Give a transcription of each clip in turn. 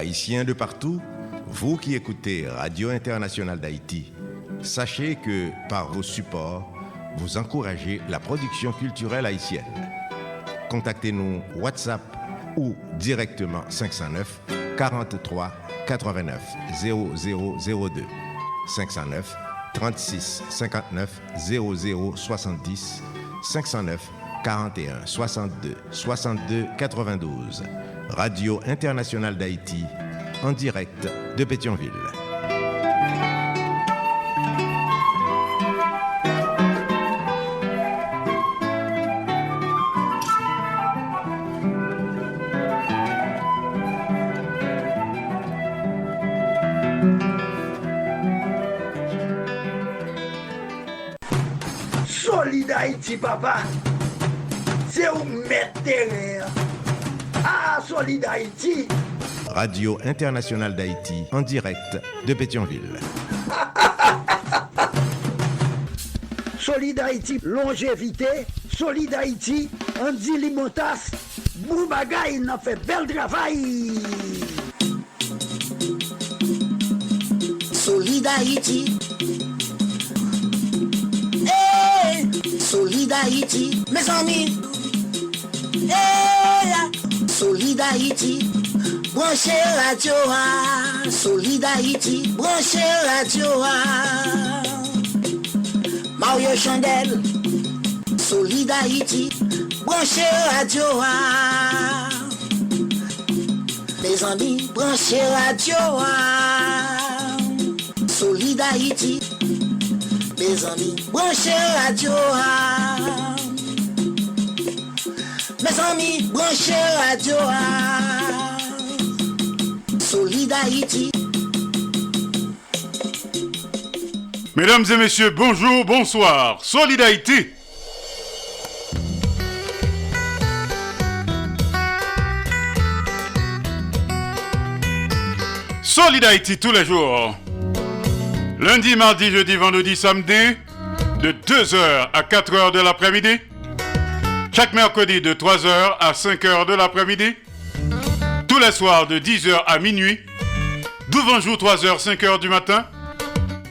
Haïtiens de partout, vous qui écoutez Radio Internationale d'Haïti, sachez que par vos supports, vous encouragez la production culturelle haïtienne. Contactez-nous WhatsApp ou directement 509 43 89 0002 509 36 59 00 70 509 41 62 62 92. Radio Internationale d'Haïti, en direct de Pétionville. Solid Haïti, papa. C'est où mettre terre. Ah, Solid Haïti. Radio Internationale d'Haïti, en direct de Pétionville. Solid Haïti, longévité. Solid Haïti, Andy Limotas. Boubagaï, n'a fait bel travail. Solid Haïti. Hey, Solid Haïti, mes amis. Hey, Solid Haïti, branchez radio, Solid Haïti, branchez radio, Mario Chandel, Solid Haïti, branchez radio, mes amis, branchez radio, Solid Haïti, mes amis, branchez radio. Mes amis, branchez radio. Solid Haïti. Mesdames et messieurs, bonjour, bonsoir. Solid Haïti. Solid Haïti tous les jours. Lundi, mardi, jeudi, vendredi, samedi, de 2h à 4h de l'après-midi. Chaque mercredi de 3h à 5h de l'après-midi. Tous les soirs de 10h à minuit. Devant jour 3h, 5h du matin.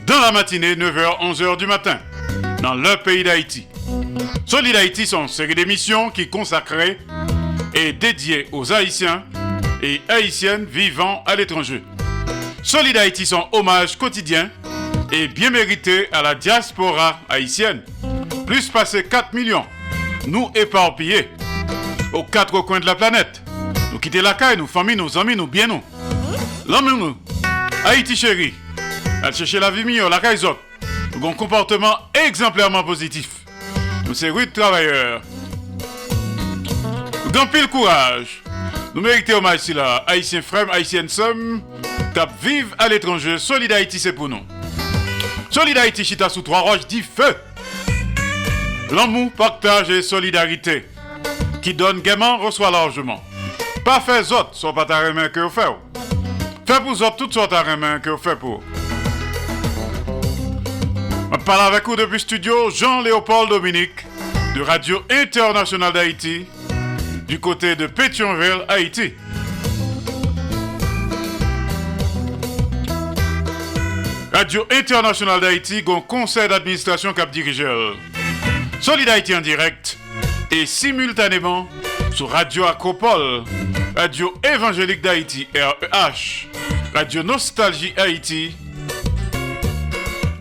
Dans la matinée, 9h, 11h du matin. Dans le pays d'Haïti. Solid Haïti sont une série d'émissions qui consacrées et dédiées aux Haïtiens et Haïtiennes vivant à l'étranger. Solid Haïti sont hommage quotidien et bien mérité à la diaspora haïtienne. Plus passé 4 millions. Nous éparpillés aux 4 coins de la planète. Nous quitter la caille, nous familles, nos amis, nous bien nous. L'homme nous. Haïti chérie. Elle cherche la vie meilleure, la caille zop. Nous avons un comportement exemplairement positif. Nous sommes rudes travailleurs. Nous avons pile courage. Nous méritons hommage si là. Haïtiens frères, haïtiennes sommes. Cap vive à l'étranger. Solid Haïti c'est pour nous. Solid Haïti chita sous 3 roches dit feu. L'amour, partage et solidarité. Qui donne gaiement, reçoit largement. Pas fait autres, soit pas ta main que vous faites. Fait pour autres, toutes sortes de main que vous faites pour. On parle avec vous depuis studio Jean-Léopold Dominique de Radio Internationale d'Haïti du côté de Pétionville, Haïti. Radio Internationale d'Haïti, un conseil d'administration cap dirigeur. Solid Haïti en direct et simultanément sur Radio Acropole, Radio Évangélique d'Haïti, REH, Radio Nostalgie Haïti,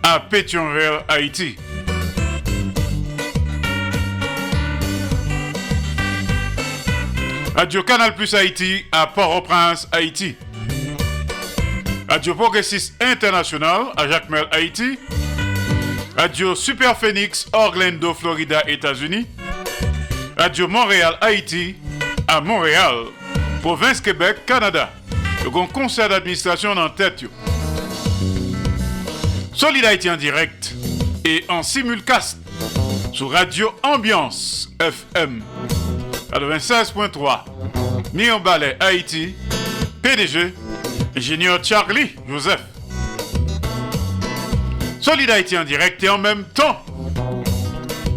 à Pétionville, Haïti. Radio Canal Plus Haïti, à Port-au-Prince, Haïti. Radio Progressiste International, à Jacmel, Haïti. Radio Super Phoenix, Orlando, Florida, États-Unis. Radio Montréal, Haïti, à Montréal, province Québec, Canada. Le grand conseil d'administration en tête. Solid Haïti en direct et en simulcast sur Radio Ambiance FM 96.3, Mion-Balais, Haïti. PDG, ingénieur Charlie Joseph. Solid Haïti en direct et en même temps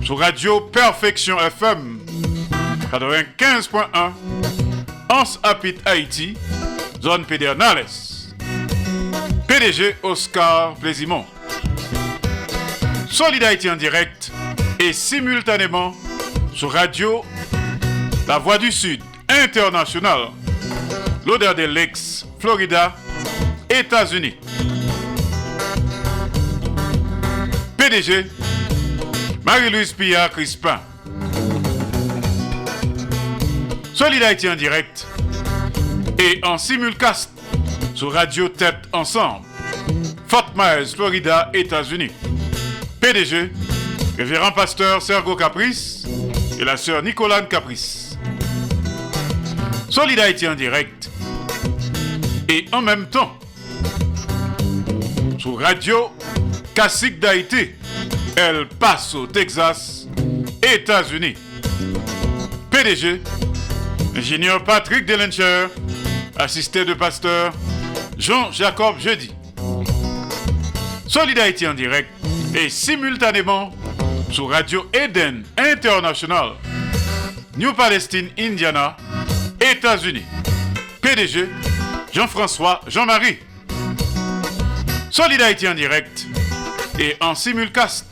sur Radio Perfection FM 95.1, Anse Apit Haïti, zone Pedernales. PDG Oscar Plaisimont. Solid Haïti en direct et simultanément sur Radio La Voix du Sud International. L'odeur des Lakes, Florida, États-Unis. PDG Marie-Louise Pia Crispin. Solid Haïti en direct et en simulcast sur Radio Tête Ensemble, Fort Myers, Florida, États-Unis. PDG, révérend pasteur Sergo Caprice et la sœur Nicolane Caprice. Solid Haïti en direct et en même temps sur Radio Classique d'Haïti, El Paso, Texas, États-Unis. PDG, ingénieur Patrick Delencher, assisté de pasteur Jean-Jacob Jeudi. Solid Haïti en direct et simultanément sur Radio Eden International, New Palestine, Indiana, États-Unis. PDG Jean-François Jean-Marie. Solid Haïti en direct et en simulcast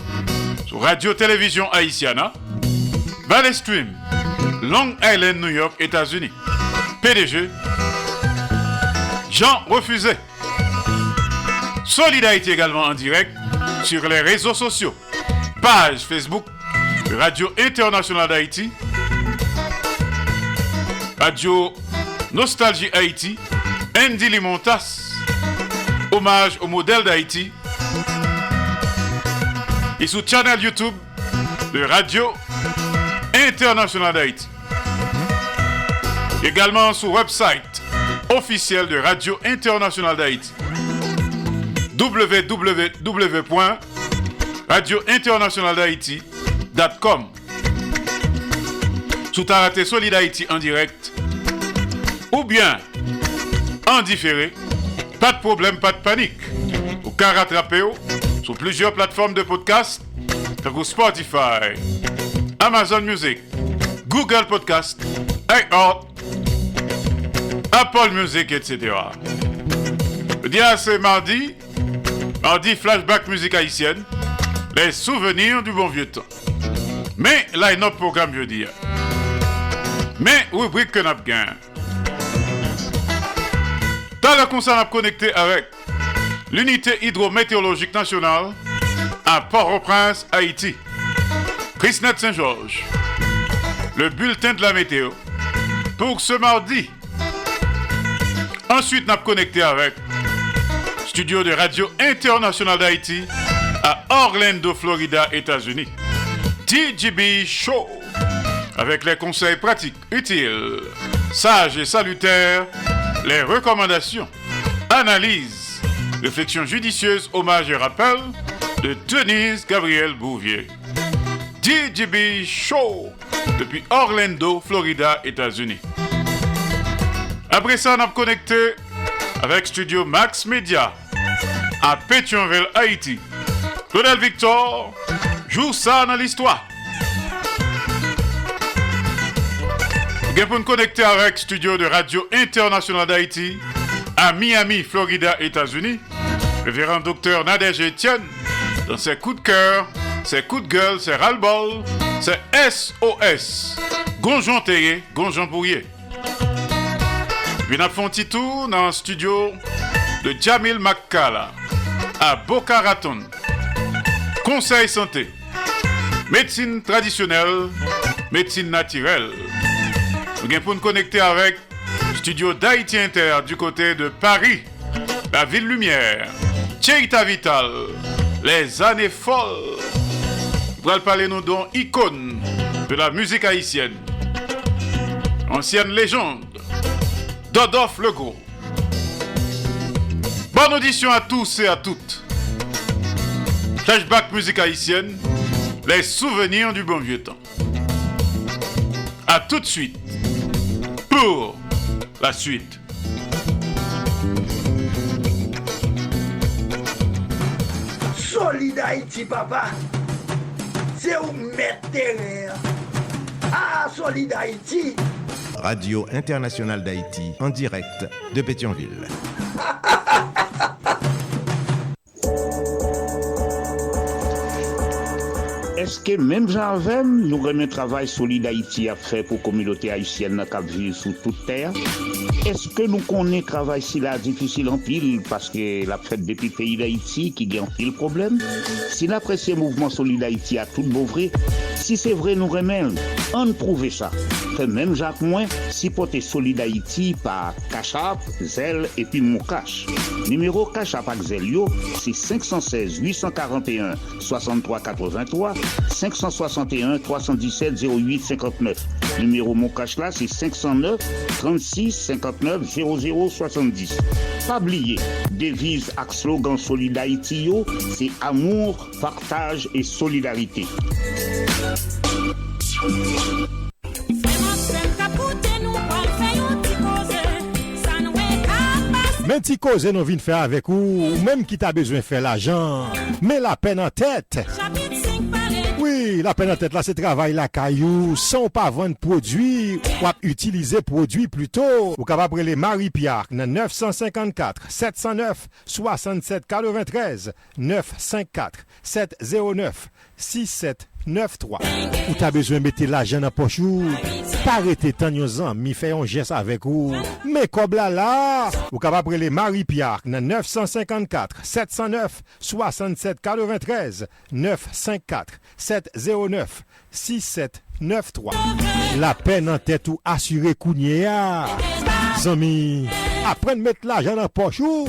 sur Radio-Télévision Haïtiana, Valley Stream, Long Island, New York, États-Unis. PDG Jean Refusé. Solid Haïti également en direct sur les réseaux sociaux. Page Facebook de Radio Internationale d'Haïti, Radio Nostalgie Haïti, Andy Limontas, hommage au modèle d'Haïti, et sur channel YouTube de Radio Internationale d'Haïti. Également sur website officiel de Radio Internationale d'Haïti, www.radiointernationaldahaïti.com. Sous ta raté Solid Haïti en direct ou bien en différé, pas de problème, pas de panique. Ou qu'à rattraper sur plusieurs plateformes de podcast comme Spotify, Amazon Music, Google Podcast, iHeart, Apple Music, etc. Le dia c'est mardi flashback musique haïtienne, les souvenirs du bon vieux temps. Mais là, il y a notre programme, je veux dire. Mais rubrique que nous avons gagné. Dans le concert, nous avons connecté avec l'unité hydrométéorologique nationale à Port-au-Prince, Haïti. Chrisnet Saint-Georges. Le bulletin de la météo pour ce mardi. Ensuite, nous avons connecté avec studio de Radio Internationale d'Haïti à Orlando, Florida, États-Unis. DJB Show avec les conseils pratiques, utiles, sages et salutaires, les recommandations, analyses, réflexions judicieuses, hommages et rappels de Denise Gabriel Bouvier. DJB Show depuis Orlando, Florida, États-Unis. Après ça, on a connecté avec Studio Max Media à Pétionville, Haïti. Claudel Victor joue ça dans l'histoire. Vous pouvez nous connecter avec Studio de Radio Internationale d'Haïti à Miami, Florida, États-Unis. Révérend docteur Nadège Etienne dans ses coups de cœur, ses coups de gueule, ses ras-le-bol, ses SOS. Gonjon Théier, Gonjon Pourrier. Puis nous avons un petit tour dans le studio de Jamil Makkala à Boca Raton. Conseil santé, médecine traditionnelle, médecine naturelle. Nous pouvons nous connecter avec le studio d'Haïti Inter du côté de Paris, la ville lumière, Cheita Vital, les années folles. Nous allons parler nous d'un icône de la musique haïtienne, ancienne légende, Dodolphe Legros. Bonne audition à tous et à toutes. Flashback musique haïtienne, les souvenirs du bon vieux temps. À tout de suite pour la suite. Solid Haïti, papa. C'est où mettre terrain. Ah, Solid Haïti. Radio Internationale d'Haïti, en direct de Pétionville. Est-ce que même j'avais, nous remet travail solide Haïti à faire pour la communauté haïtienne qui vit sous toute terre? Est-ce que nous connaissons travail si là difficile en pile parce que la fête depuis le pays d'Haïti qui gagne en pile problème? Si l'apprécié mouvement solide Haïti a tout beau vrai, si c'est vrai nous remet, on prouve ça. Que même Jacques Moins, si porté solide Haïti par Cachap, Zelle et puis Moukache. Numéro Cachap avec Zelio, c'est 516 841 63 83 561 317 08 59. Numéro Moukache là, c'est 509 36 59 00 70. Pas oublier, devise ak slogan Solid Haïti yo, c'est amour, partage et solidarité. Même si cause nous vient faire avec ou même qui t'a besoin de faire l'argent, mais la peine en tête. Oui, la peine en tête là, c'est travail la caillou, sans pas vendre produit, ou utiliser produit plutôt. Ou capable les Marie-Pierre, 954 709 67 93 954 709 6793. Ou t'as besoin de mettre l'argent dans poche ou pas arrêter tant yon ans, mi fait un geste avec ou. Mais comme là, ou capable les Marie-Pierre, 954 709 67 93 954 709 6793. La peine en tête ou assuré kounyea. Zami, après de mettre l'argent dans poche ou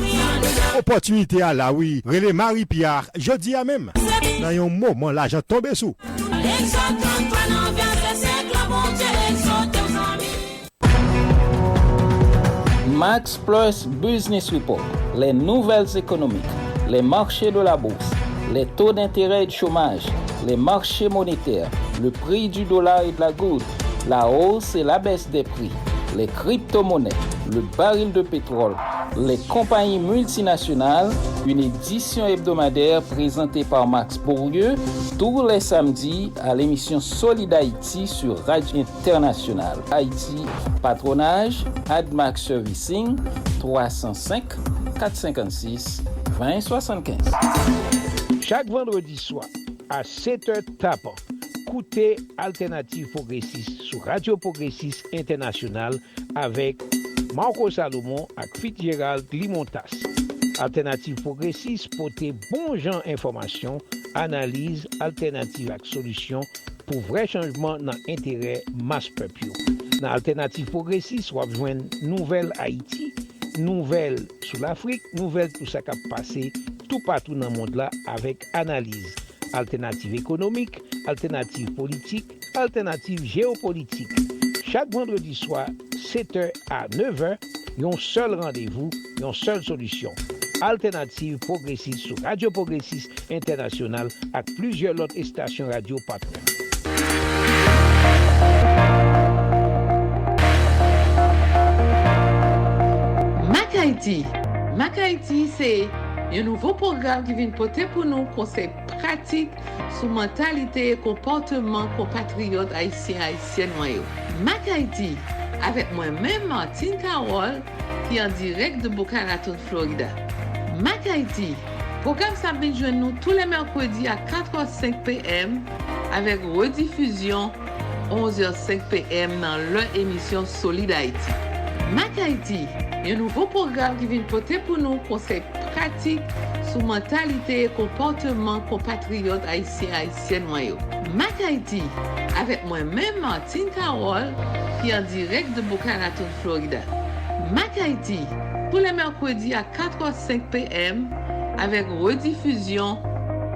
opportunité à la oui. Relais Marie-Pierre, je dis à même. Dans un moment l'argent tombe sous. Max Plus Business Report, les nouvelles économiques, les marchés de la bourse, les taux d'intérêt et de chômage, les marchés monétaires, le prix du dollar et de la goutte, la hausse et la baisse des prix, les crypto-monnaies, le baril de pétrole, les compagnies multinationales, une édition hebdomadaire présentée par Max Bourdieu tous les samedis à l'émission Solid Haïti sur Radio Internationale. Haïti, patronage, AdMax Servicing, 305 456 2075. Chaque vendredi soir, à 7h tapant, écoutez Alternative Progressiste sur Radio Progressiste International avec Marco Salomon et Fitzgerald Limontas. Alternative Progressiste pour tes bons gens informations, analyse, alternative et solutions pour vrai changement dans l'intérêt mass peuple. Dans Alternative Progressiste, on va joindre nouvelle Haïti, nouvelle sur l'Afrique, nouvelle tout ça qui a passé tout partout dans le monde là avec analyse. Alternative économique, alternative politique, alternative géopolitique. Chaque vendredi soir, 7h à 9h, un seul rendez-vous, une seule solution. Alternative progressiste sur Radio Progressiste International avec plusieurs autres stations radio partenaires. Mac Haïti, c'est un nouveau programme qui vient porter pour nous conseils pratiques sur mentalité et comportement compatriotes haïtiens haïtiennes noyaux. Mac Haïti, avec moi-même Martine Carole, qui est en direct de Boca Raton, Florida. Mac Haïti, programme ça vient joindre nous tous les mercredis à 4h05 p.m. avec rediffusion 11h05 p.m. dans leur émission Solid Haïti. Mac Haïti, un nouveau programme qui vient porter pour nous conseils pratiques sur mentalité et comportement compatriotes haïtiens haïtiennes noyaux. Mac Haïti, avec moi-même Martine Carole, qui est en direct de Boca Raton, Florida. Mac Haïti, tous les mercredis à 4h05 p.m. avec rediffusion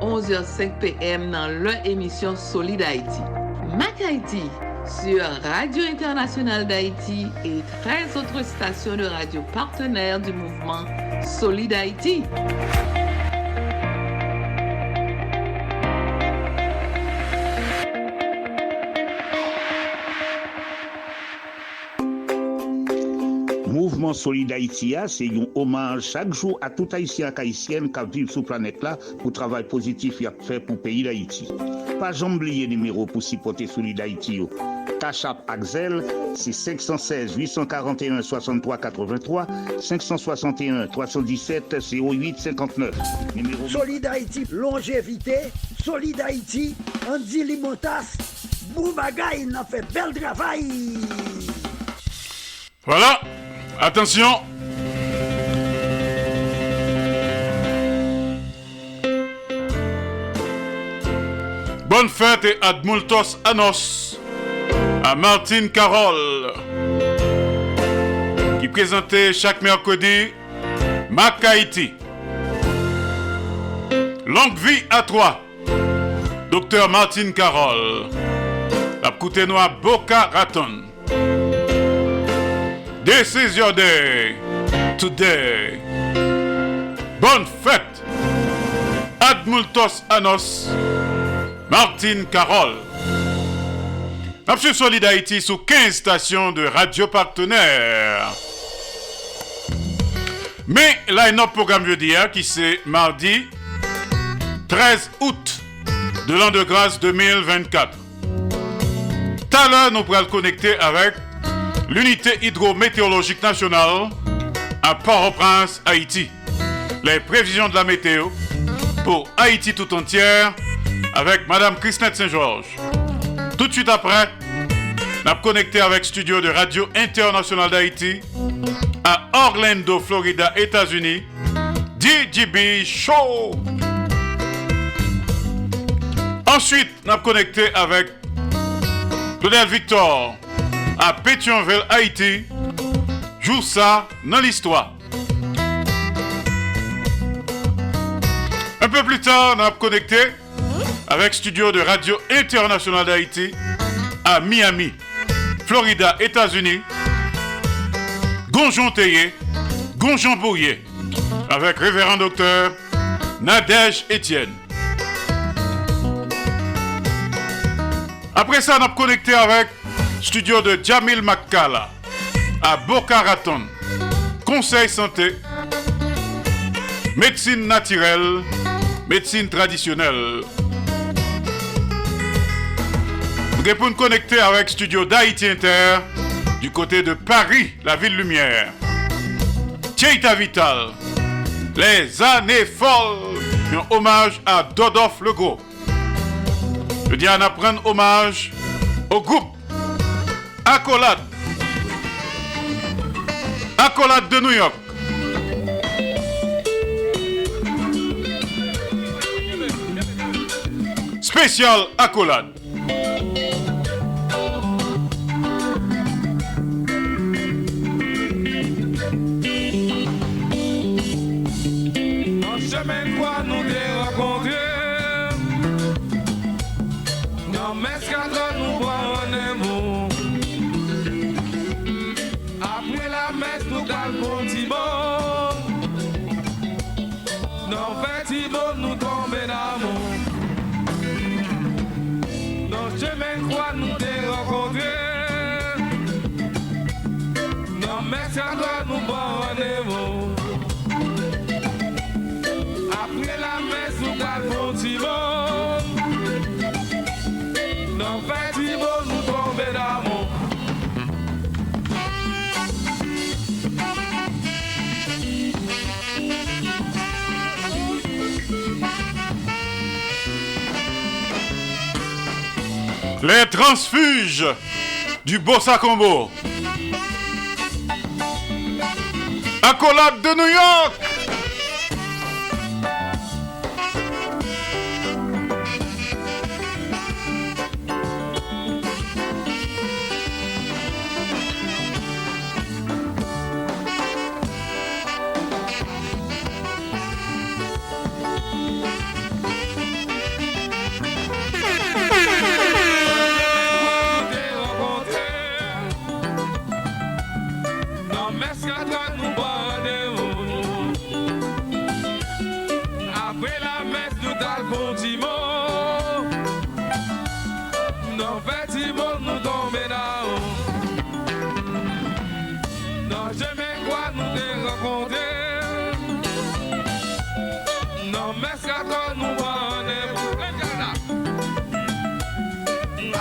11h05 p.m. dans leur émission Solid Haïti. Mac Haïti, sur Radio Internationale d'Haïti et 13 autres stations de radio partenaires du mouvement Solid Haïti. Mouvement Solid Haïti, c'est un hommage chaque jour à tout Haïtien et Haïtienne qui vivent sur la planète là pour le travail positif qu'il a fait pour le pays d'Haïti. Pas oublier le numéro pour supporter Solid Haïti. Cachap Axel, c'est 516 841 63 83, 561 317 08 59. Numéro... Solid Haïti, longévité, Solid Haïti, Andy Limotas, Boubagaï, il a fait bel travail. Voilà, attention. Bonne fête et admultos annos à Martine Carole qui présentait chaque mercredi Mac Haïti. Longue vie à toi, Docteur Martine Carole. La Coutenois Boca Raton. This is your day today. Bonne fête, admultos annos. Martine Carole. Monsieur Solid Haïti sous 15 stations de radio partenaires. Mais là, notre programme jeudi qui c'est mardi 13 août de l'an de grâce 2024. Tout à l'heure, nous pourrons le connecter avec l'unité hydrométéorologique nationale à Port-au-Prince, Haïti. Les prévisions de la météo pour Haïti tout entière avec Madame Christine Saint-Georges. Tout de suite après, on a connecté avec studio de Radio Internationale d'Haïti à Orlando, Florida, États-Unis. DJB Show. Ensuite, on a connecté avec Claudel Victor à Pétionville, Haïti. Joue ça dans l'histoire. Un peu plus tard, on a connecté avec studio de Radio Internationale d'Haïti à Miami, Florida, États-Unis. Gonjon Théier, Gonjon Bourrier, avec révérend docteur Nadège Etienne. Après ça, on a connecté avec studio de Jamil Makkala à Boca Raton. Conseil santé, médecine naturelle, médecine traditionnelle. Nous pouvons nous connecter avec studio d'Haïti Inter du côté de Paris, la ville lumière. Tcheita Vital, les années folles, un hommage à Dodolphe Legros. Je dis à prendre hommage au groupe Accolade. Accolade de New York. Spécial Accolade. Chemin quoi nous des rencontrés. Dans l'escadron nous prenons. Après la messe nous calmons Timon. Dans Timon nous tombons d'amour. Dans chemin quoi nous des rencontrés. Dans l'escadron nous prenons. Après la messe, nous calmons Timon. Dans Timon, nous tombons d'amour. Les transfuges du Bossa Combo. Accolade de New York.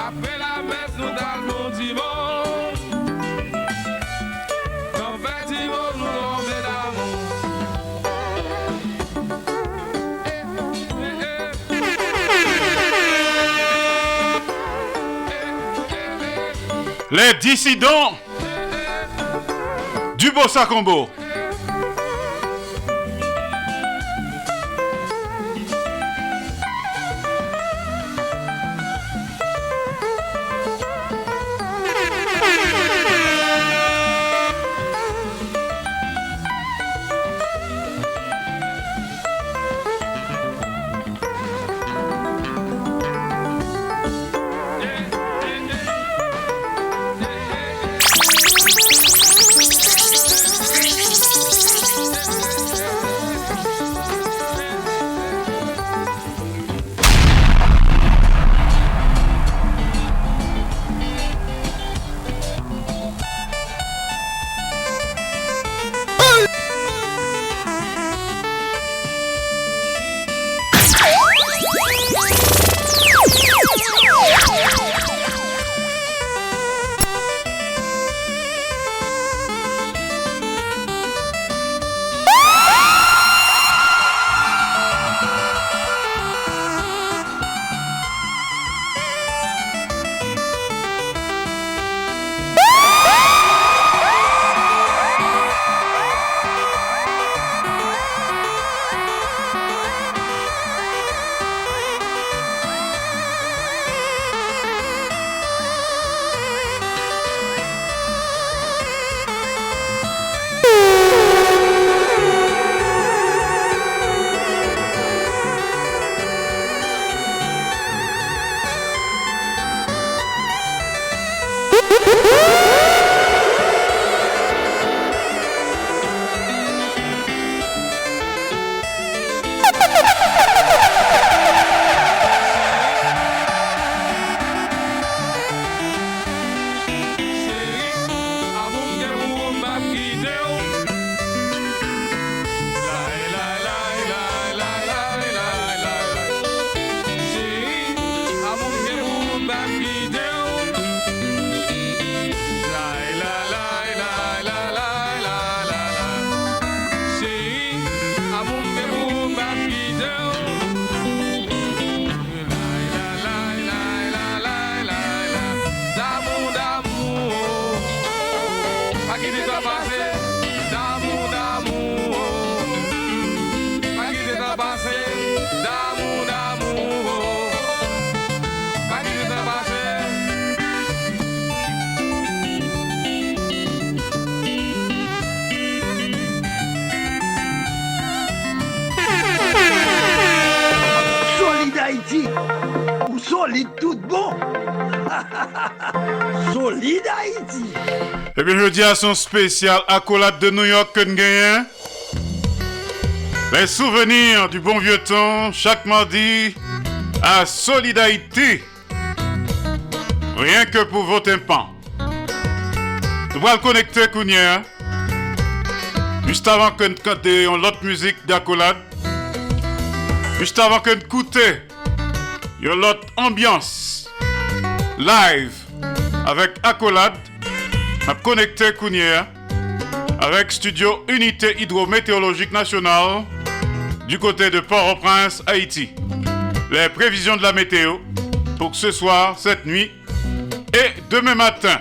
Après la messe, nous allons Les dissidents du Bossa Combo. Ou solide tout bon. Solide Haïti. Eh bien, je dis à son spécial accolade de New York que nous gagnons. Les souvenirs du bon vieux temps, chaque mardi, à Solid Haïti. Rien que pour vos tympans. Nous allons connecter Kounia. Juste avant que nous cantions l'autre musique d'accolade. Juste avant que nous écoutions l'autre ambiance live avec accolade. Nous allons connecter Kounia avec Studio Unité Hydrométéorologique Nationale du côté de Port-au-Prince, Haïti. Les prévisions de la météo pour ce soir, cette nuit et demain matin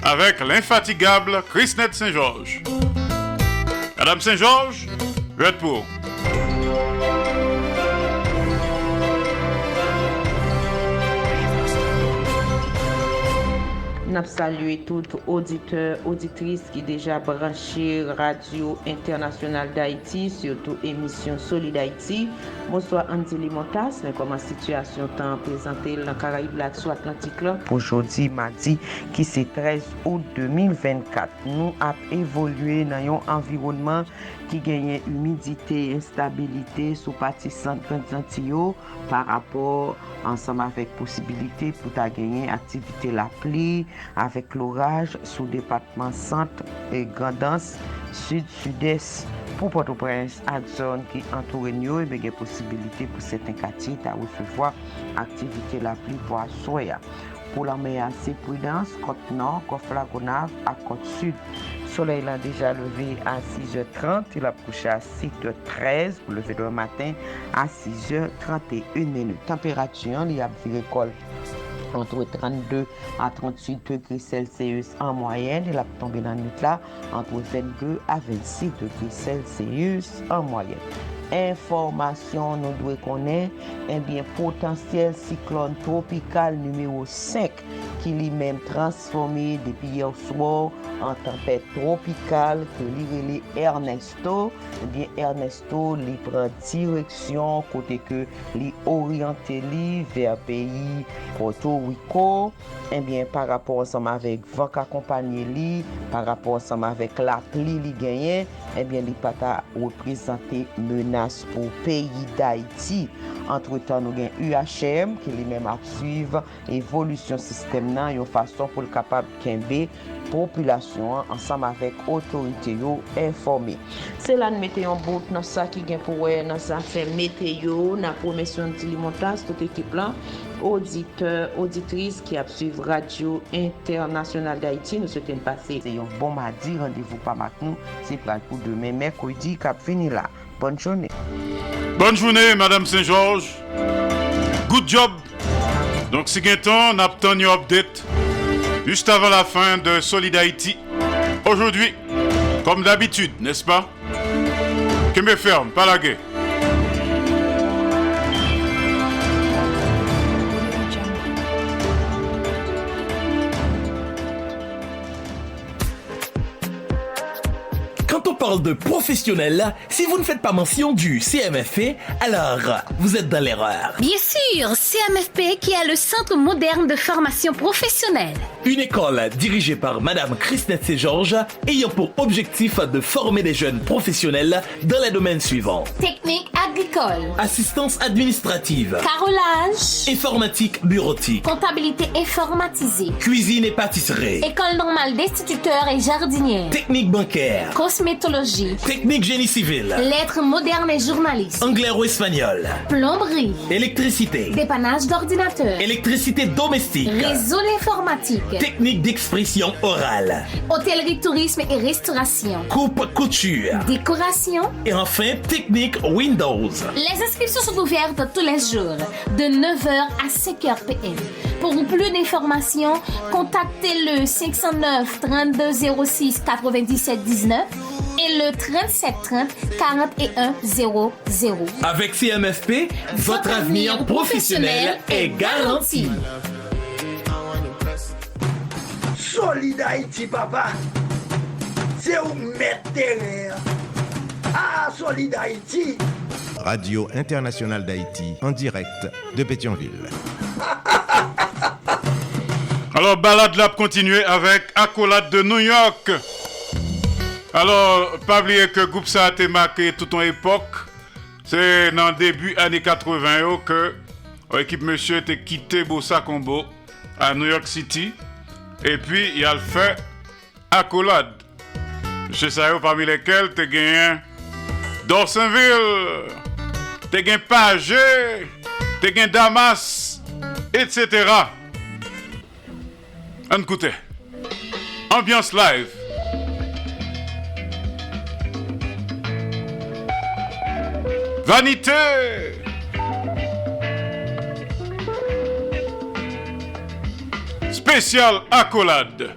avec l'infatigable Chrisnette Saint-Georges. Madame Saint-Georges, vous êtes pour. Nous saluons tous auditeurs, auditrices qui déjà branché Radio Internationale d'Haïti, surtout émission Solid Haïti. Bonsoir Andy Limotas, mais comment situation tant présentée dans Caraïbes là sous Atlantique là. Aujourd'hui mardi qui c'est 13 août 2024. Nous avons évolué dans un environnement qui gagne humidité, instabilité sous partie centre Antilles par rapport ensemble avec possibilité pour ta gagner activité la pluie avec l'orage sous département centre et grandance sud-sud-est pour Port-au-Prince à zone qui entoure nous et bien possibilité pour certains quartiers à recevoir activité la pluie pour soya. Pour la mer assez prudence côte nord, côte Flagonave à côte sud. Soleil l'a déjà levé à 6h30, il a couché à 7h13 pour lever le matin à 6h31 minutes. Température, il y a viré col entre 32 à 38 degrés Celsius en moyenne. Il a tombé dans la nuit là entre 22 à 26 degrés Celsius en moyenne. Information nous devons connaître, potentiel cyclone tropical numéro 5 qui lui-même transformé depuis hier soir en tempête tropicale que lui Ernesto. Ernesto lui prend direction côté que lui orienté vers pays Porto Rico. Par rapport ensemble avec vent accompagné lui, par rapport ensemble avec la pluie lui gagné, lui pas représenter menace pour pays d'Haïti. Entre-temps, nous avons UHM qui lui-même a suivre évolution système nan une façon pour le capable kembe population ensemble avec autorité informée. C'est là nous mettons un bout dans ça qui gain pour dans ça fait météo, na promotion de Limontas toute équipe là, auditeurs, auditrices qui a suivre Radio Internationale d'Haïti, nous souhaitons passer un bon mardi, rendez-vous pas maintenant, c'est pour demain mercredi cap fini là. Bonne journée. Bonne journée, Madame Saint-Georges. Good job. Donc, si vous on a obtenu un update juste avant la fin de Solid Haïti. Aujourd'hui, comme d'habitude, n'est-ce pas? Que me ferme, pas la guerre. Quand on parle de professionnels, si vous ne faites pas mention du CMFP, alors vous êtes dans l'erreur. Bien sûr, CMFP qui est le Centre moderne de formation professionnelle. Une école dirigée par Madame Christine Georges ayant pour objectif de former des jeunes professionnels dans les domaines suivants. Technique agricole. Assistance administrative. Carrelage. Informatique bureautique. Comptabilité informatisée. Cuisine et pâtisserie. École normale d'instituteurs et jardinières. Technique bancaire. Cosmétologie. Technique génie civil. Lettres modernes et journalistes. Anglais ou espagnol. Plomberie. Électricité. Dépannage d'ordinateur. Électricité domestique. Réseau informatique. Technique d'expression orale. Hôtellerie, tourisme et restauration. Coupe, couture. Décoration. Et enfin, technique Windows. Les inscriptions sont ouvertes tous les jours, de 9h à 5h PM. Pour plus d'informations, contactez le 509 3206 97 19 et le 37 30 41 00. Avec CMFP, votre avenir professionnel est garanti. Solid Haïti, papa. C'est où mettre terrain. Ah, Solid Haïti. Radio Internationale d'Haïti, en direct de Pétionville. Alors, Balade Lab continue avec Accolade de New York. Alors, pas oublier que groupe ça a été marqué toute une époque. C'est dans le début années 80 que l'équipe monsieur était quitté Bossa Combo à New York City. Et puis, il a fait Accolade. Monsieur Sayo, parmi lesquels, tu as gagné Dorsainville, tu as gagné Pagé, tu as gagné Damas, etc. On écoute. Ambiance live. Vanité. Spécial Accolade.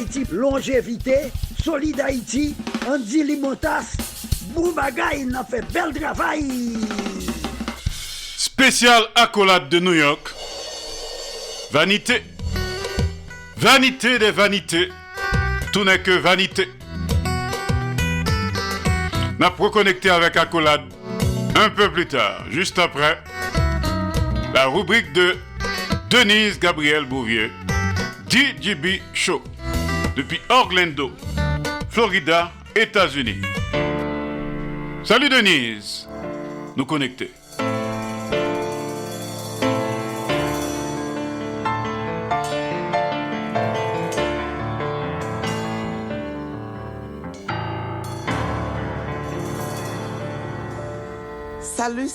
Haïti, longévité, Solid Haïti, Andy Limotas, Boubagaï, n'a fait bel travail. Spécial accolade de New York. Vanité. Vanité des vanités. Tout n'est que vanité. N'a reconnecté avec accolade un peu plus tard, juste après la rubrique de Denise Gabriel Bouvier, DJB Show, depuis Orlando, Florida, États-Unis. Salut Denise, nous connecter.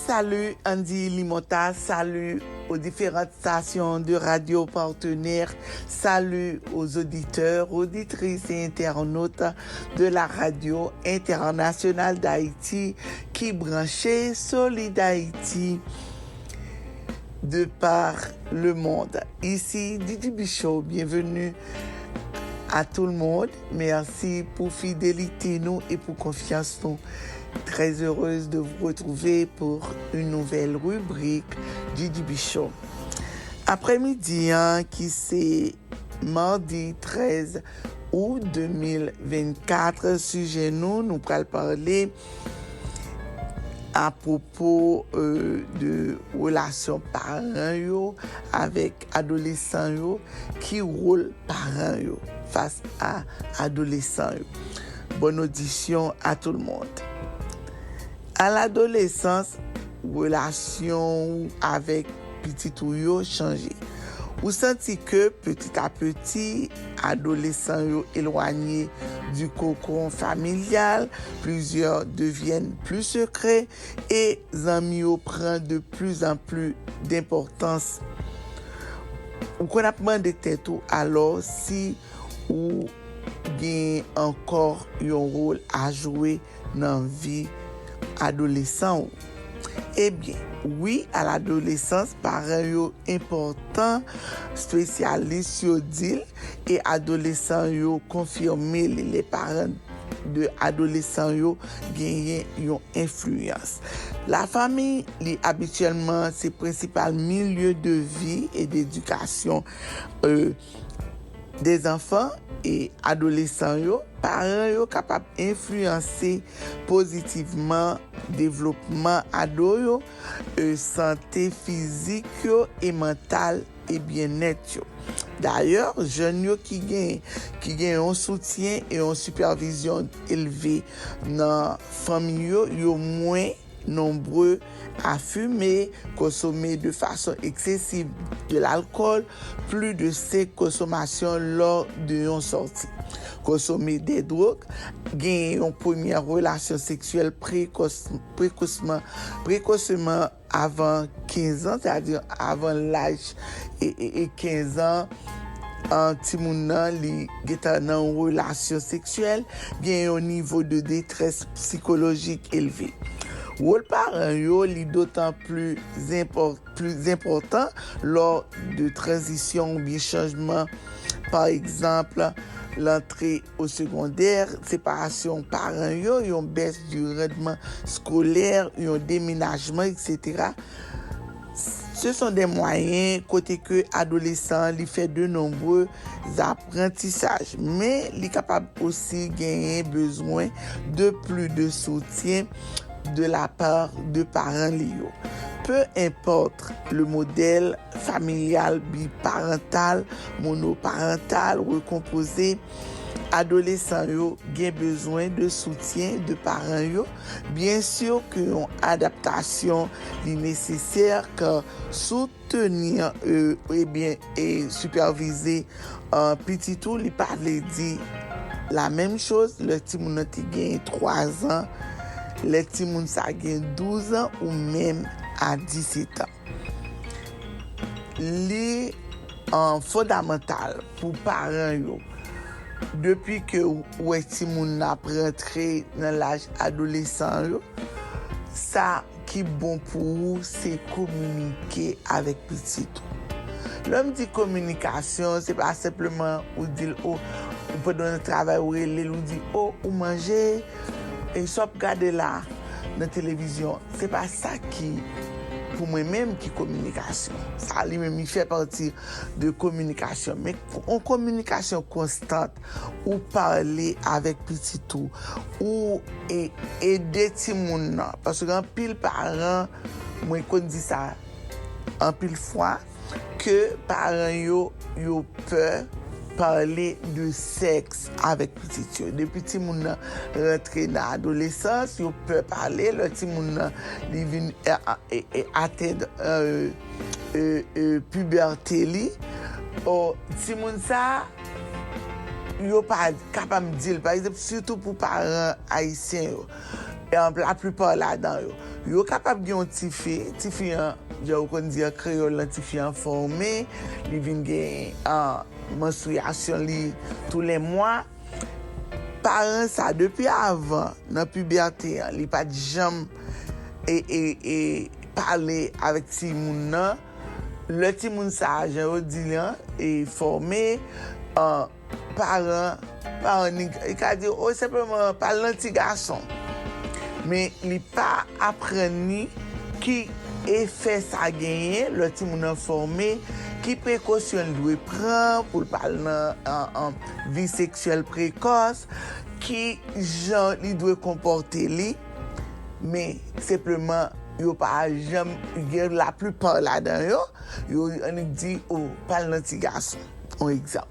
Salut Andy Limota, salut aux différentes stations de radio partenaires, salut aux auditeurs, auditrices et internautes de la radio internationale d'Haïti qui branchait Solid Haïti de par le monde. Ici DJB Show, bienvenue à tout le monde. Merci pour fidélité nous et pour confiance nous. Très heureuse de vous retrouver pour une nouvelle rubrique DJB Show. Après-midi, qui c'est mardi 13 août 2024, sujet nous allons parler à propos de relations parents avec adolescents qui roulent parents face à adolescents. Bonne audition à tout le monde. À l'adolescence, relation avec petit ou changé. Vous sentez que petit à petit, adolescents éloignés du cocon familial, plusieurs deviennent plus secrets et amis prennent de plus en plus d'importance. Ou qu'on a demandé tête alors si ou gagne encore un rôle à jouer dans la vie adolescent. Eh bien, oui, à l'adolescence, parents important, spécialistes sur dit et adolescents confirmé les parents de adolescents gagnent une influence. La famille, habituellement, c'est le principal milieu de vie et d'éducation des enfants et adolescents. Parents capables d'influencer positivement développement ado santé physique et mentale et bien-être. D'ailleurs, jeunes qui gagnent un soutien et une supervision élevée dans famille yo moins nombreux à fumer, consommer de façon excessive de l'alcool, plus de ces consommations lors d'une sortie. Consommer des drogues, gagner une première relation sexuelle précocement avant 15 ans, c'est-à-dire avant l'âge et 15 ans, en timounan li geta nan relation sexuelle, gagner un niveau de détresse psychologique élevé. Rôle parent li d'autant plus important lors de transition ou bien changement, par exemple l'entrée au secondaire, séparation parents yon baisse du rendement scolaire, yon déménagement, etc. Ce sont des moyens côté que adolescent li fait de nombreux apprentissages, mais li capable aussi gagner besoin de plus de soutien de la part de parents liés. Peu importe le modèle familial biparental, monoparental, recomposé, adolescents ont besoin de soutien de parents. Bien sûr qu'une adaptation est nécessaire car soutenir et superviser un petit tout, il parle dit la même chose. Le petit moun a 3 ans, le petit moun sa gen 12 ans ou même à 17 ans. Les fondamental pour parents depuis que ouais ti moun a rentré dans l'âge adolescent, ça qui bon pour vous c'est communiquer avec petit tout. L'homme dit communication, c'est pas simplement ou dire pendant le travail, ou il dit, oh, ou manger, et ça regarder là, dans la télévision. C'est pas ça qui, pour moi-même, qui est communication. Ça, lui-même, il fait partie de communication. Mais en communication constante, ou parler avec petit tout, ou aider tout le monde. Parce qu'un pile parent, moi, je dis ça, en pile fois, que parents yo peur parler de sexe avec petit yo. Depuis petit moun rentré dans l'adolescence, yo peur parler, le petit moun li vinn atteindre puberté li. Petit moun ça yo pas capable dire, par exemple, surtout pour parents haïtiens yo. Et la plupart là-dedans yo capable gen un petit fille on peut dire créole un petit fille formé, li vinn gen menstruation li tous les mois. Parents ça depuis avant dans puberté, li pas jamais et parler avec ti moun nan. Le ti moun ça je dis là est formé parents il ka dire oh simplement parler petit garçon. Mais il pas appris qui effet ça gagné le petit moun formé qui précaution doit prendre pour parler en vie sexuelle précoce qui genre il doit comporter lui mais simplement yo pas jamais la plupart là-dedans yo on dit oh parle d'un petit garçon un exemple.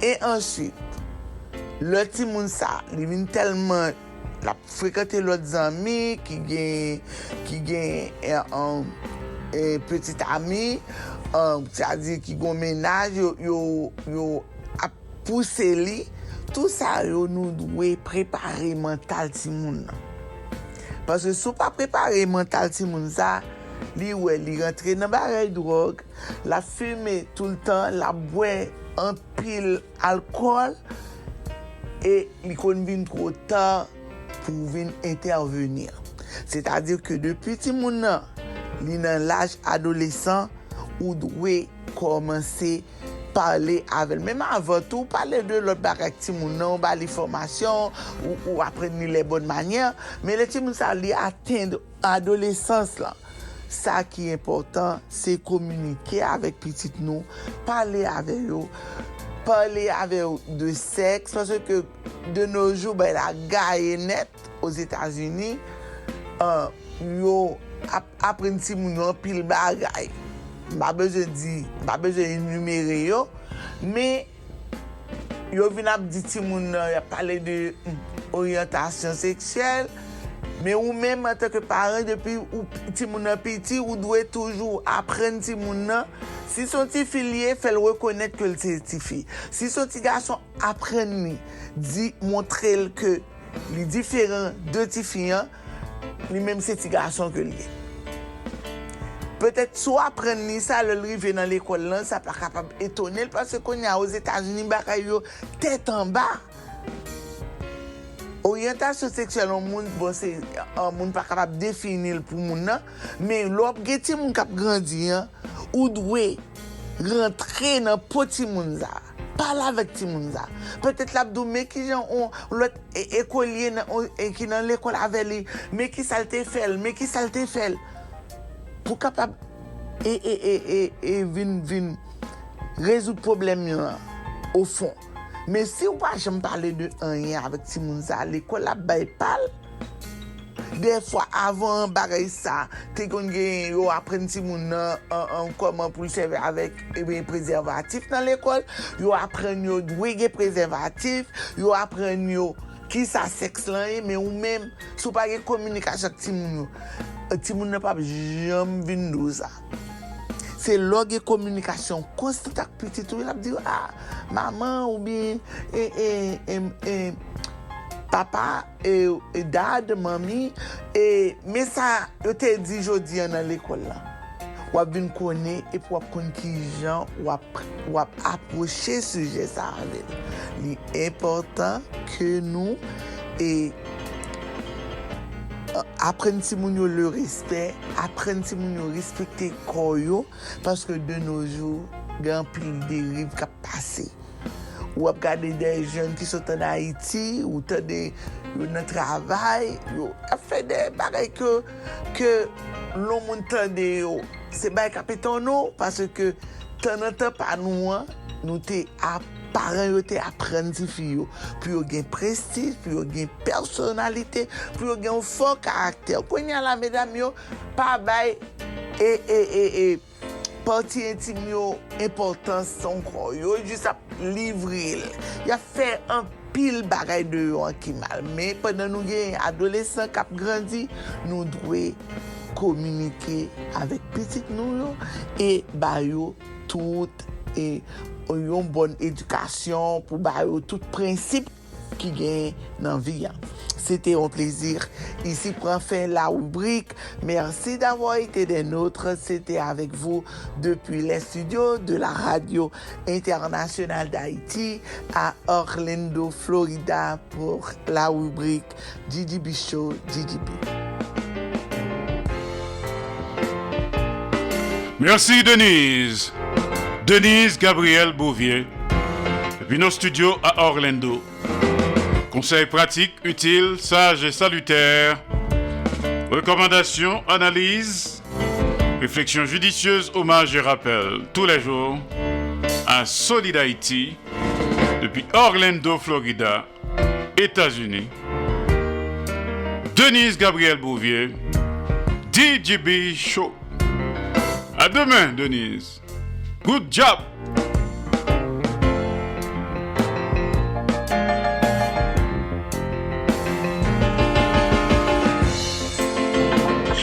Et ensuite le petit moun ça il vient tellement la fréquenter l'autre amis qui gagne un petit ami c'est-à-dire qui gon ménage yo a pousser li tout ça yo nous doit préparer mental ti moun parce que si pas préparer mental ti moun ça li rentrer dans baray drogue la fumer tout le temps la boire en pile alcool et li kon vinn trop tard pour venir intervenir. C'est-à-dire que depuis petit moun nan, li nan l'âge adolescent ou doit commencer parler avec même avant tout parler de l'autre bagay ti moun nan ba li formation ou apprendre les bonnes manières mais le ti moun ça li atteindre adolescence là. Ça qui est important, c'est communiquer avec petit nous, parler avec eux de sexe parce que de nos jours la guerre est nette aux États-Unis yo apprend si moun pile bagay pas besoin énumérer yo mais yo vinn ap di ti moun y a parlé de orientation sexuelle mais ou même en tant que parent depuis ou ti moun petit ou doit toujours apprendre ti moun si son petit fille fait le reconnaître que c'est petit fille. Si son petit garçon apprend dit montrer que les différents de petit filles, les mêmes c'est petit garçon que lui. Peut-être soit apprendre ça le arriver dans l'école là, ça pas capable étonner parce que qu'on y a aux États-Unis bakay yo tête en bas. Orientation sexuelle au monde bon c'est un monde pas capable définir pour monde mais l'autre geti moun k'ap grandi ou doit rentrer dans petit monde ça parler avec petit monde ça peut-être l'abdou mais qui gens ont l'autre écolier qui dans l'école avec lui mais qui saleté fait pour capable et vinn résoudre problème au fond. Mais si on pas jamais parler de rien avec ti moun ça l'école la bay parle des fois avant bagay ça te kon gen yo apprendre ti moun comment pour le servir avec préservatif dans l'école yo apprendre yo doué préservatif yo apprendre yo qui ça sexe là mais ou même sou pas gen communication avec ti moun n'a pas jamais vinn ça. C'est log communication constante avec petit tout il a dit ah maman ou bien papa et dad mamie et mais ça je te dit jodi dans l'école là ou vinn connaître et pour connaître qui gens ou approcher sujet ça avec il est important que nous et apprendre si moun yo le respect, apprendre si moun yo respecter corps yo parce que de nos jours grand pile dérive qui passé. ou regarder des jeunes qui sont en Haïti, ou des notre travail, a fait des bagailles que l'on monde c'est bail capitaine parce que tant pas nous t'es parents yo te apprenti yo puis yo gen prestige puis yo gen personnalité puis yo gen un fort caractère konya la mesdames yo pas bay et partie intime yo importance son corps yo juste à livrer il a fait un pile bagay de yo qui mal mais pendant nous gen adolescent qui grandi nous doit communiquer avec petit nous et ba yo tout et une bonne éducation pour tout principe qui gagne dans la vie. C'était un plaisir. Ici prend fin la rubrique. Merci d'avoir été des nôtres. C'était avec vous depuis les studios de la Radio Internationale d'Haïti à Orlando, Florida pour la rubrique GGB Show GGB. Merci Denise. Denise Gabriel Bouvier, depuis nos studios à Orlando. Conseils pratiques, utiles, sages et salutaires. Recommandations, analyses, réflexions judicieuses, hommages et rappels tous les jours à Solid Haïti depuis Orlando, Florida, États-Unis. Denise Gabriel Bouvier, DJB Show. À demain, Denise. Good job!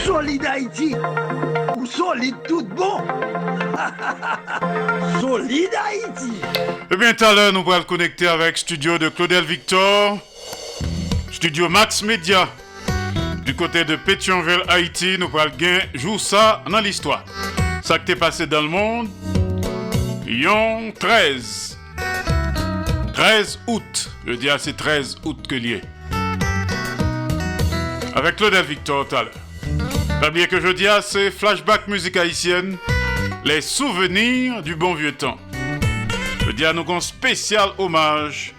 Solid Haïti, ou solide tout bon. Solid Haïti. Eh bien, tout à l'heure, nous allons connecter avec studio de Claudel Victor, studio Max Media. Du côté de Pétionville, Haïti, nous allons jouer ça dans l'histoire. Ça qui est passé dans le monde. Yon 13 août, je dis c'est 13 août que lié. Avec Claudel Victor tout à l'heure. Pas oublier que je dis c'est flashback musique haïtienne, les souvenirs du bon vieux temps. Je dis à nous un spécial hommage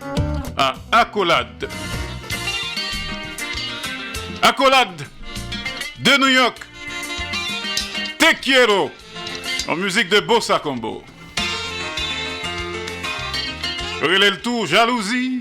à Accolade. Accolade de New York. Te quiero en musique de Bossa Combo. Relève le tout, jalousie.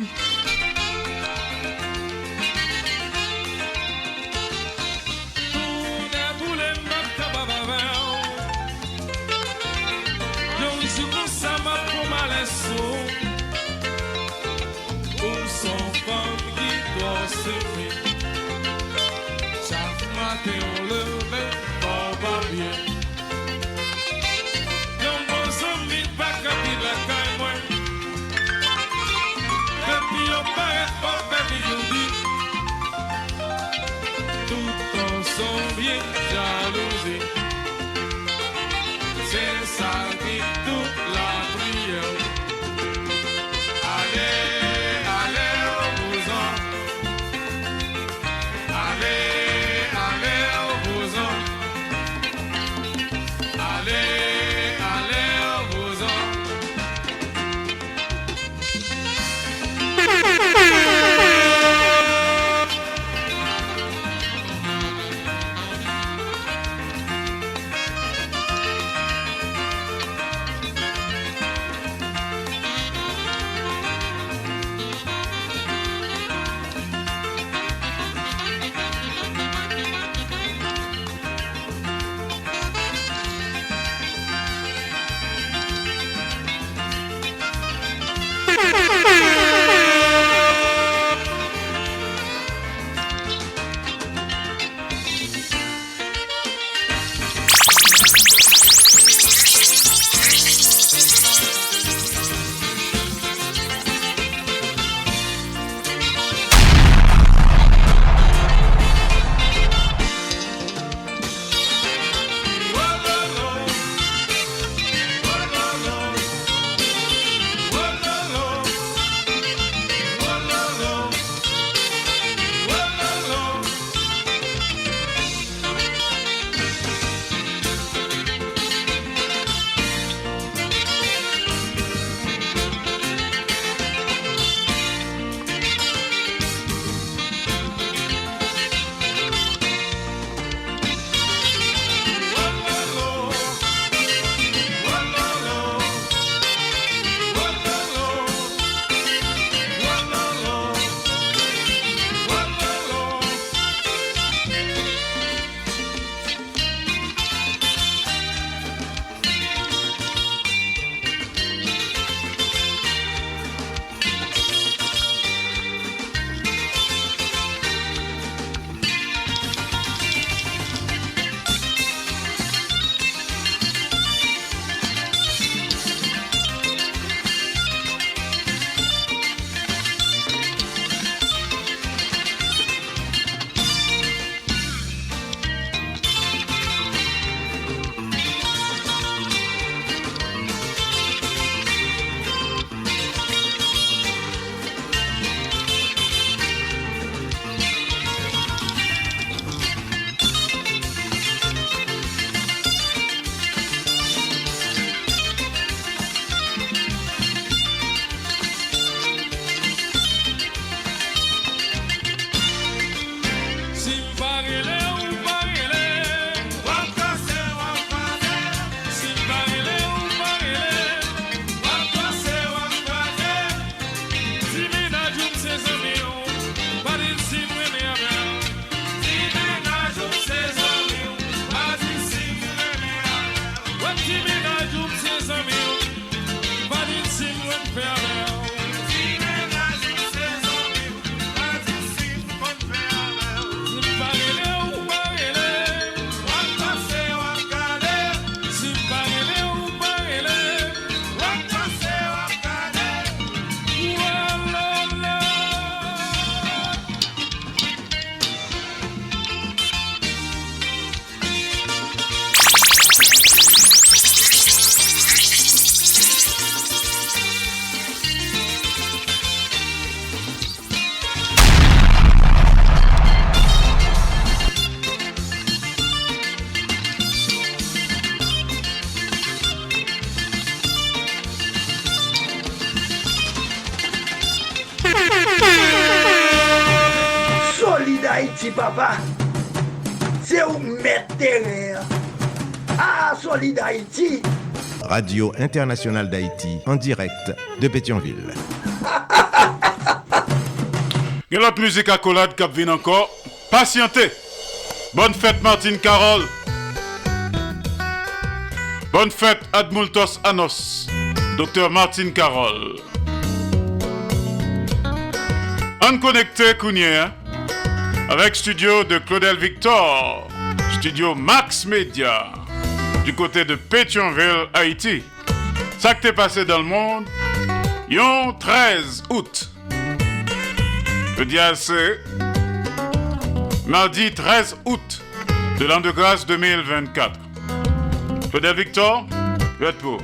Jalousie, c'est ça qui toute Solid Haïti, papa. C'est où mettre terrain. Ah, Solid Haïti. Radio Internationale d'Haïti, en direct de Pétionville. Et l'autre musique accolade qui vient encore. Patientez. Bonne fête Martine Carole. Bonne fête Admultos Anos. Docteur Martine Carole. On connecté Kounia avec studio de Claudel Victor, studio Max Media, du côté de Pétionville, Haïti. Ça qui t'est passé dans le monde, yon 13 août. Le dia c'est mardi 13 août de l'an de grâce 2024. Claudel Victor, vous êtes pour.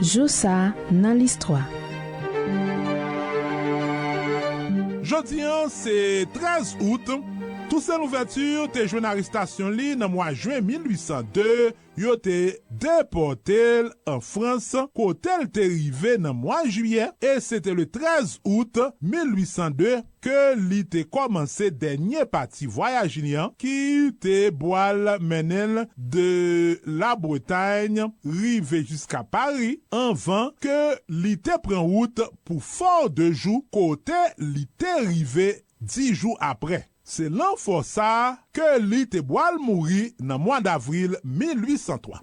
Josa dans l'histoire. Jeudi, c'est 13 août. Toussaint Louverture te joint arrestation li dans mois juin 1802. Yo te déporté en France, côté te rivé dans mois juillet, et c'était le 13 août 1802 que li te commencé dernier parti voyage qui te boile menel de la Bretagne rivé jusqu'à Paris, avant que li te prend route pour Fort de Joux, côté li te rivé 10 jours après. C'est l'enfant ça que li te boal mouri dans mois d'avril 1803.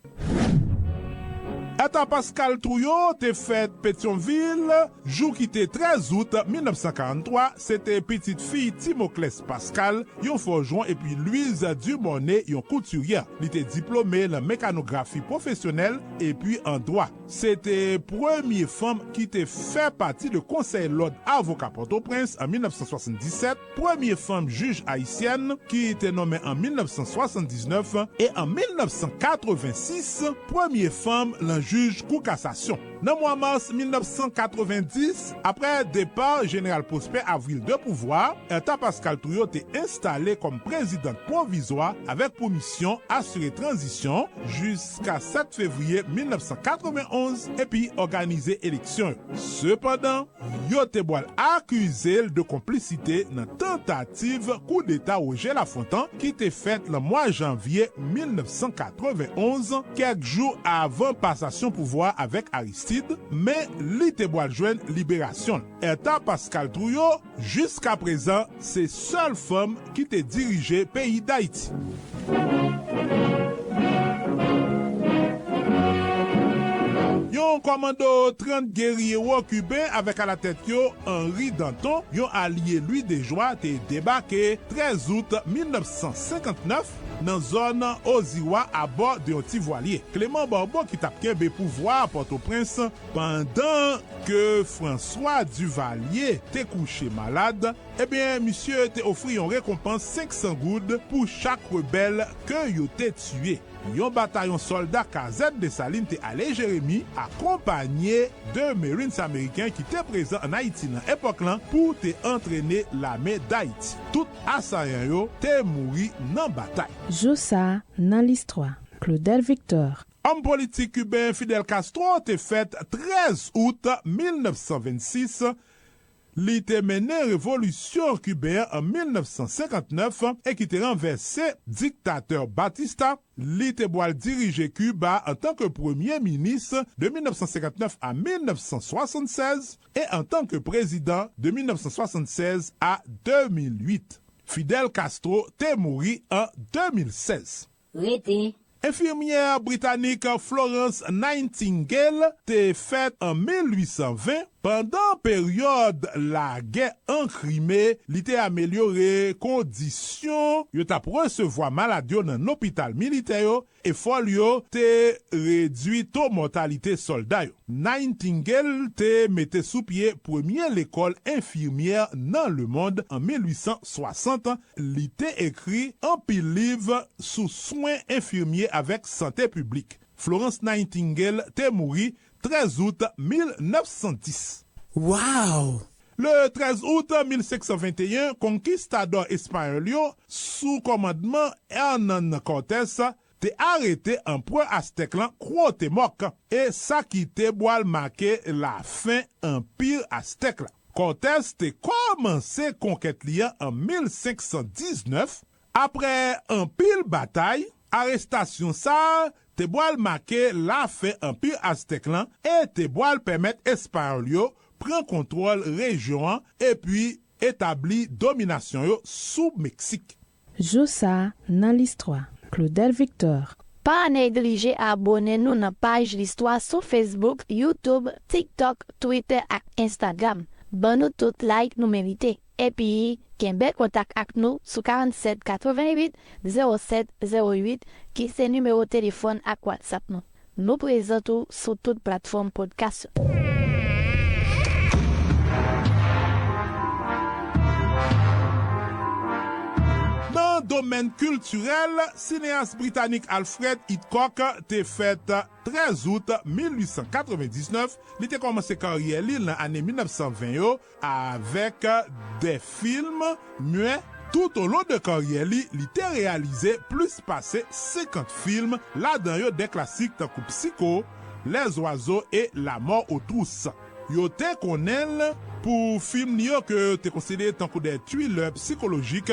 État Pascal Trouillot te fait Pétionville, jour qui était 13 août 1943, c'était petite fille Timoclès Pascal, yon forgeron et puis Louise Dumonnet, yon couturière. Il était diplômé en mécanographie professionnelle et puis en droit. C'était première femme qui te fait partie de conseil l'ordre avocat Port-au-Prince en 1977, première femme juge haïtienne qui était nommée en 1979 et en 1986, première femme la juge Cour cassation. Dans le mois mars 1990, après départ général Prosper Avril de pouvoir, État Pascal Trouillot est installé comme président provisoire avec pour mission assurer transition jusqu'à 7 février 1991 et puis organiser élection. Cependant, yo te boal accusé de complicité dans tentative coup d'état Roger Lafontaine qui était faite le mois janvier 1991, quelques jours avant passation pouvoir avec Aristide, mais li te boal joindre libération. État Pascal Trouillot, jusqu'à présent, c'est seule femme qui te dirigeait pays d'Haïti. Yon commando 30 guerriers cubains avec à la tête yo Henri Danton, yon allié lui des joies te débarqué 13 août 1959 dans zone Oziwa à bord de un petit voilier. Clément Barbeau qui tape kembe pouvoir à Port-au-Prince pendant que François Duvalier te couché malade, eh bien monsieur te offri une récompense 500 goudes pour chaque rebelle que yo te tué. Yon bataillon soldat KZ de Saline te allé Jérémy accompagné de Marines américains qui étaient présents en Haïti dans l'époque là pour te entraîner l'armée d'Haïti. Tout assaillant yo te mouri dans bataille. Josa dans l'histoire. Claudel Victor. Homme politique cubain Fidel Castro te fait 13 août 1926. Li te mené révolution cubaine en 1959 et qui te renversé dictateur Batista. Li te boal diriger Cuba en tant que premier ministre de 1959 à 1976 et en tant que président de 1976 à 2008. Fidel Castro te mouri en 2016. Rete. Infirmière britannique Florence Nightingale te faite en 1820 pendant période la guerre en Crimée, li te amélioré conditions yo t'a recevoir maladie dans l'hôpital militaire et fol yo te réduit taux mortalité soldat yo. Nightingale te mette sous pied première l'école infirmière dans le monde en 1860. Li te écrit un pile livre sous soins infirmiers avec santé publique. Florence Nightingale te mouri 13 août 1910. Wow! Le 13 août 1521, conquistador espagnol sous commandement Hernán Cortés te arrêté empereur aztèque Cuauhtémoc et ça qui te boal marqué la fin empire aztèque. Cortés te commencé conquête liant en 1519 après un pile bataille, arrestation ça te boal marqué la fin empire aztèque et te boal permettre espagnol prend contrôle région et puis établit domination sous Mexique. Josa dans l'histoire. Claudel Victor. Pas négliger à abonner nous dans page l'histoire sur Facebook, YouTube, TikTok, Twitter et Instagram. Bon nous tout like nous mériter. Et puis, Kembe contact avec nous sur 47 88 07 08 qui c'est numéro de téléphone à WhatsApp nous. Nous présentons sur toute plateforme podcast. Dans le domaine culturel, cinéaste britannique Alfred Hitchcock te fait 13 août 1899. Il a commencé carrière dans l'année 1920 avec des films muets. Tout au long de carrière, il a réalisé plus passé 50 films, là-dedans des classiques comme Psycho, Les oiseaux et La mort aux trousses. Yo te connaît pour film que te considéré tant que des thrillers psychologiques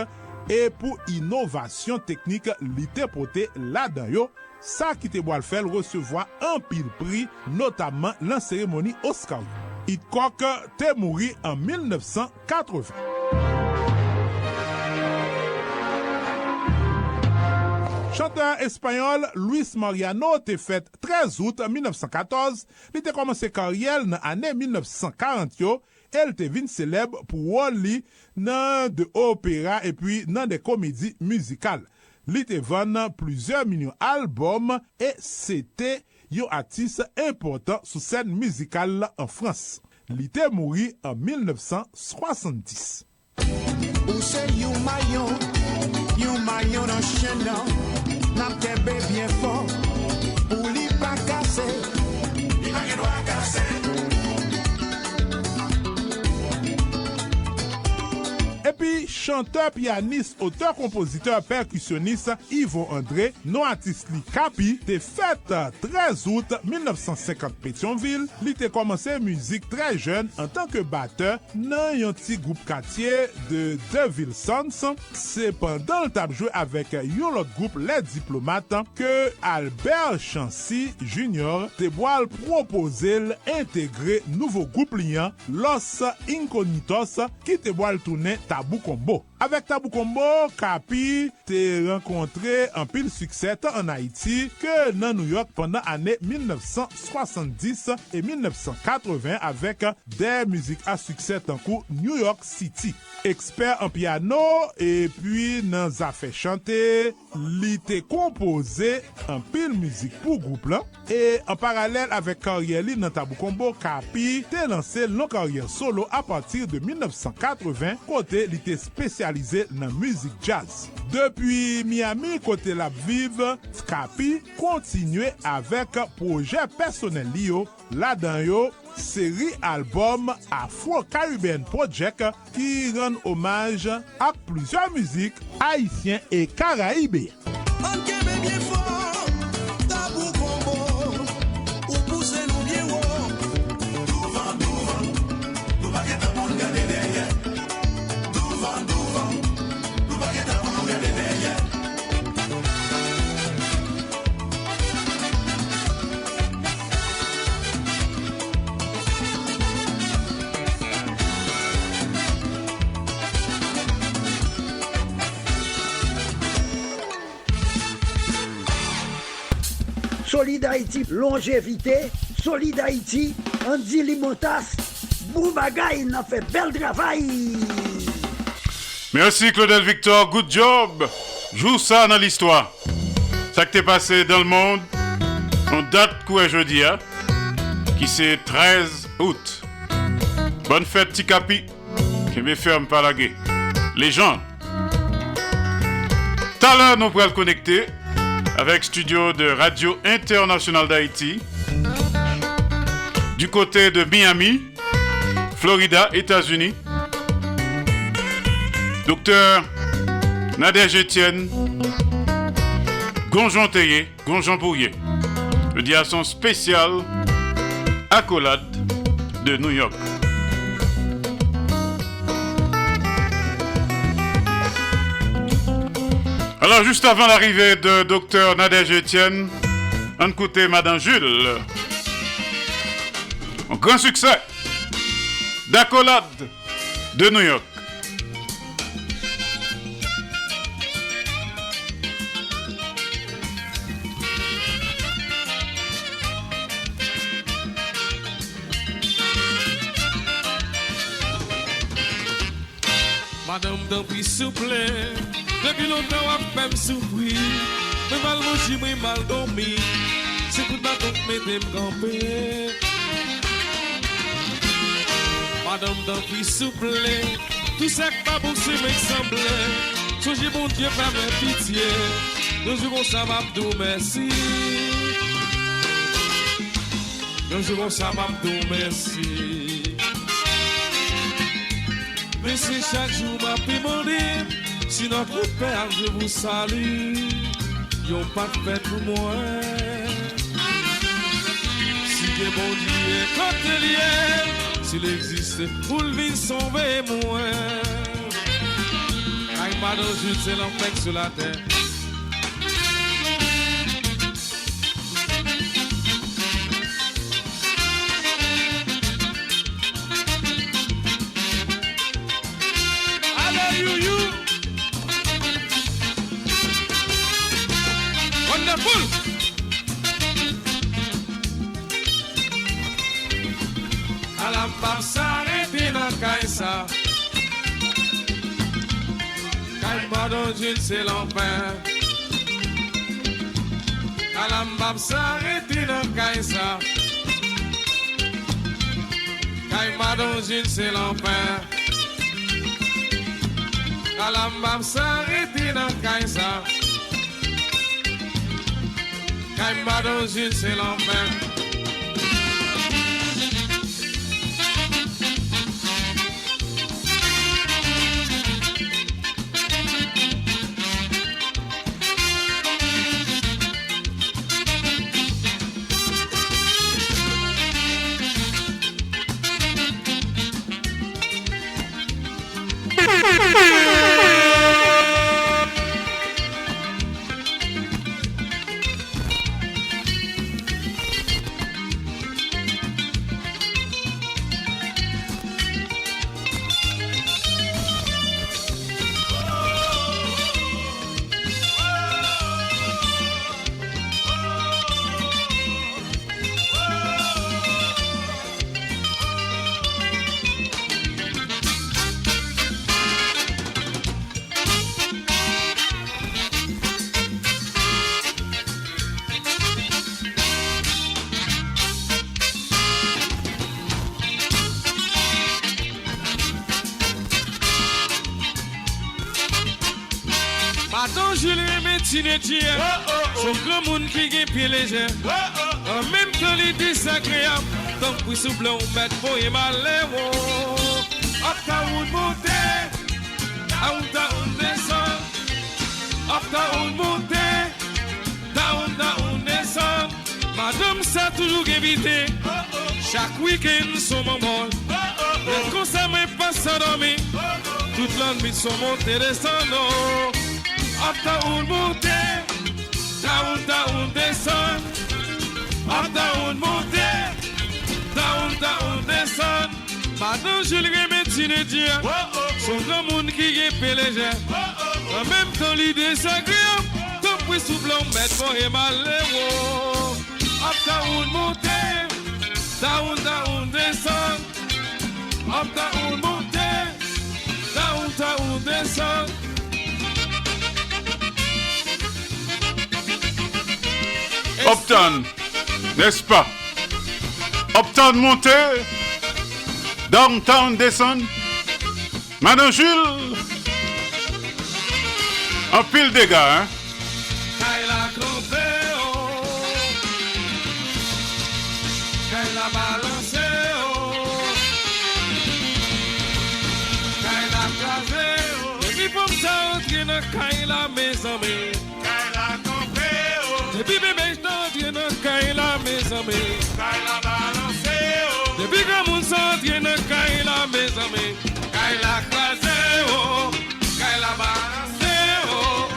et pour innovation technique li te porté là-dedans ça qui te boit faire recevoir un pile prix notamment la cérémonie Oscar. Hitchcock te mouri en 1980. Chanteur espagnol Luis Mariano te fait 13 août 1914. Il a commencé carrière dans l'année 1940. Elle te vin célèbre pour Wally dans de opéra et puis dans des comédies musicales. Il te vend plusieurs millions d'albums et c'était un artiste important sur scène musicale en France. Il te mouru en 1970. Bien fort pour lui pas casser, il va doit casser. Et puis, chanteur, pianiste, auteur, compositeur, percussionniste Yvon André, non artiste li Capi, te fête 13 août 1950 Pétionville. Il te commencé musique très jeune en tant que batteur dans un petit groupe quartier de Deville Sons. C'est pendant le tap joué avec un autre groupe, Les Diplomates, que Albert Chancy Jr. te boal proposé l'intégrer nouveau groupe liant Los Incognitos qui te boal tourner Tabou Combo. Avec Tabou Combo, Capi te rencontré un pile succès en Haïti que dans New York pendant l'année 1970 et 1980 avec des musiques à succès en cours New York City. Expert en piano et puis dans affaires chanter, il te composé un pile musique pour groupe là et en parallèle avec carrière dans Tabou Combo, Capi te lancé leur carrière solo à partir de 1980 côté il était spécialisé dans musique jazz. Depuis Miami côté la vive, Capi continuait avec projet personnel lié là-dedans série album Afro-Caribbean Project qui rend hommage à plusieurs musiques haïtiennes et caraïbes. Solid Haïti, longévité. Solid Haïti, Andy Limotas, Boubagaï, n'a fait bel travail. Merci Claudel Victor, good job. Joue ça dans l'histoire. Ça qui t'est passé dans le monde, on date quoi jeudi, hein? Qui c'est 13 août. Bonne fête Tikapi, qui me ferme par la gueule. Légende. Tout à l'heure, nous pourrons le connecter avec studio de Radio Internationale d'Haïti du côté de Miami, Florida, États-Unis. Docteur Nadège Etienne Gonjon-Théier, Gonjon-Bourrier. Le diason spécial accolade de New York. Alors, juste avant l'arrivée de Dr Nadège Etienne, on écoutait Madame Jules. Un grand succès d'accolade de New York. Madame d'un prix souple, depuis longtemps on fait me souffrir. Me mal manger, me mal dormir. C'est pour ma tante m'aider me camper. Madame d'un prix souple, tout ça que pas bon c'est m'exemple. Songez bon Dieu faire me pitié. Nous jouons ça m'abdou merci. Nous jouons ça m'abdou merci. Mais c'est chaque jour m'a demandé si notre Père je vous salue, y'ont pas de fête pour moi. Si que bon Dieu est côté lié, s'il existe, pour le vin sauver moi. Aïe madame Jules c'est l'enfer sur la terre. Wonderful. Alam pap s'arrêter dans Kaisa. Kay madon Jules c'est l'enfer. Alam pap s'arrêter dans Kaisa. Kay madon Jules c'est l'enfer. Alam pap s'arrêter dans Kaisa. Kay madon Jules c'est l'enfer. Madame Jules Métinetier, son grand monde qui gagne pied léger. En même temps, il est désagréable. Donc, pour souffler, on met pour y aller. Uptown monter, down descend. Uptown monter, down descend. Madame, ça toujours évité. Chaque week-end, son moment. Le conseil me passe à dormir. Toute la nuit, son montée descendant. Uptown monter, down descend. Uptown monter, down descend. Madame Jules Métinetier, son grand monde qui est péléger. En même temps, l'idée s'agréable. Tant que souffle, on met pour y malheureux. down, monter, down, down, descend. Up, down, monter, down, down, descend. Uptown, n'est-ce pas? Uptown monter, downtown descend. Madame Jules, en pile dégâts, hein? Kaila campé, oh. Kaila balancé, oh. Kaila crasé, oh. Et puis pour m'entendre dans Kaila mes amis. Kaila campé, oh. Et puis bébé j't'entends dans Kaila mes amis. Kaila balancé, oh. Depuis que mon s'entend dans Kaila mes amis. Kaila crasé, oh. Kaila balancé, oh.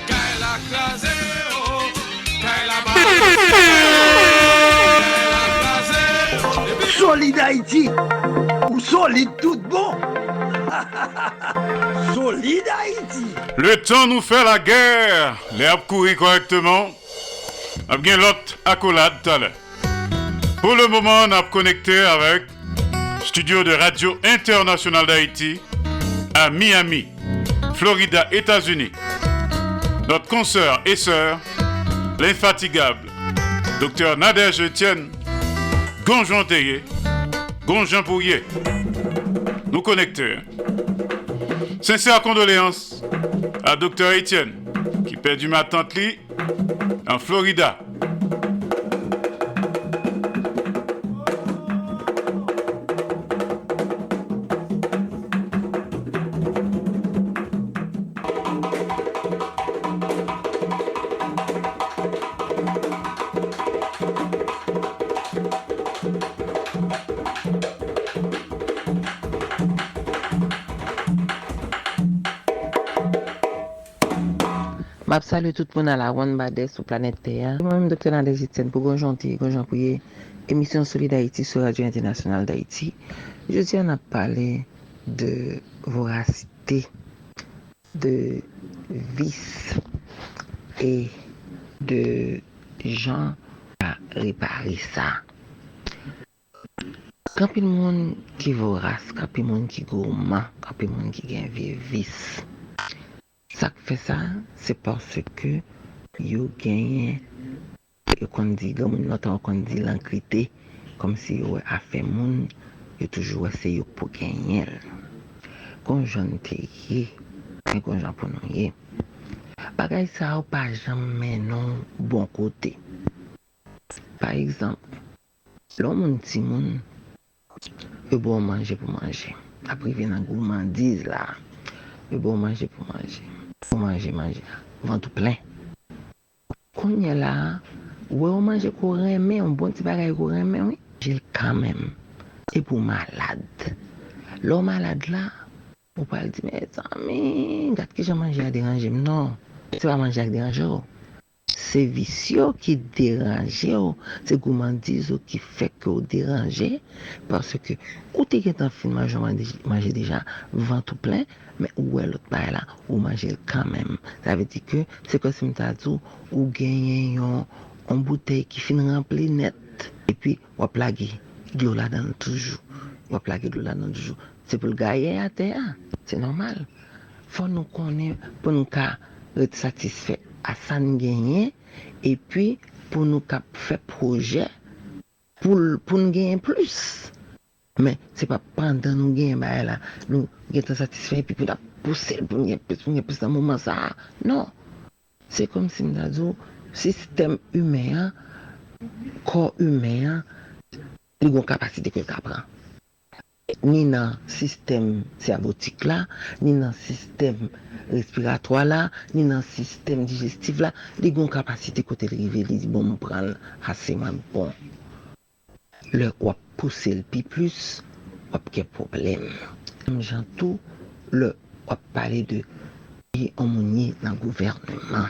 Kaila crasé, oh. Kaila balancé. Solide Haïti, ou solide tout bon. Solide Haïti. Le temps nous fait la guerre. Les ap courir correctement. A bien l'autre accolade tout à l'heure. Pour le moment, on a connecté avec studio de Radio Internationale d'Haïti à Miami, Florida, États-Unis. Notre consoeur et sœur, l'infatigable Dr Nadège Etienne Gonjon Théier, Gonjon Pouillet. Nous connectons. Sincères condoléances à Dr Etienne qui perdu ma tante Li en Florida. Salut tout le monde à la One Bades sur Planète Terre. Moi-même, Dr Nadège Etienne pour Gonjon Théier, Gonjon Pouillet, émission Solide Haïti sur Radio Internationale d'Haïti. Je tiens à parler de voracité, de vice et de gens à réparer ça. Quand il y a des gens qui vorace, quand il y a des gens qui gourmand, quand il y a des gens qui gagnent vice. Ça fait ça, c'est parce que yo gagne, qu'on dit, qu'on dit l'encrité, comme si yo a fait moun, yo toujours essayé pour gagner. Gonjon Théier, Gonjon Pouillet, bagay ça ou pas jamais non bon côté. Par exemple, l'homme ti moun, yo bon manger pour manger. Après vient en gourmandise là, yo bon manger pour manger. Pour manger, ventre plein. Quand il y a là, ouais, on mange pour remet, un bon petit bagage pour remet, oui. J'ai quand même. Et pour malade. L'homme malade là, on peut dire, mais amis, regarde que j'ai mangé à déranger. Non, c'est pas manger à déranger. C'est vicieux qui dérange, c'est gourmandise qui fait que vous dérangez. Parce que, quand tu es en film, manger déjà ventre plein, mais où est l'autre bail là, ou manger quand même. Ça veut dire que c'est comme si tu ou gagner une bouteille qui finit remplie net. Et puis, on plague de l'eau là-dedans toujours. On plague de l'eau là-dedans toujours. C'est pour le gagner à terre. C'est normal. Faut nous connaître pour nous être satisfaits à ça nous gagner. Et puis, pour nous faire projet, pour nous gagner plus. Mais ce n'est pas pendant nous gagner, là, nous sommes satisfaits et puis pour pousser pour nous plus dans le moment ça. Non. C'est comme si nous avons dit, système humain, corps humain, il a une capacité que ça prend. Ni dans le système cerveautique là, ni dans le système respiratoire là, ni dans le système digestif là, il a une capacité côté arrivé, il dit bon, me prendre assez bon. Le quoi pousser le plus, on a problème. J'entends le on parler de harmonie dans le gouvernement.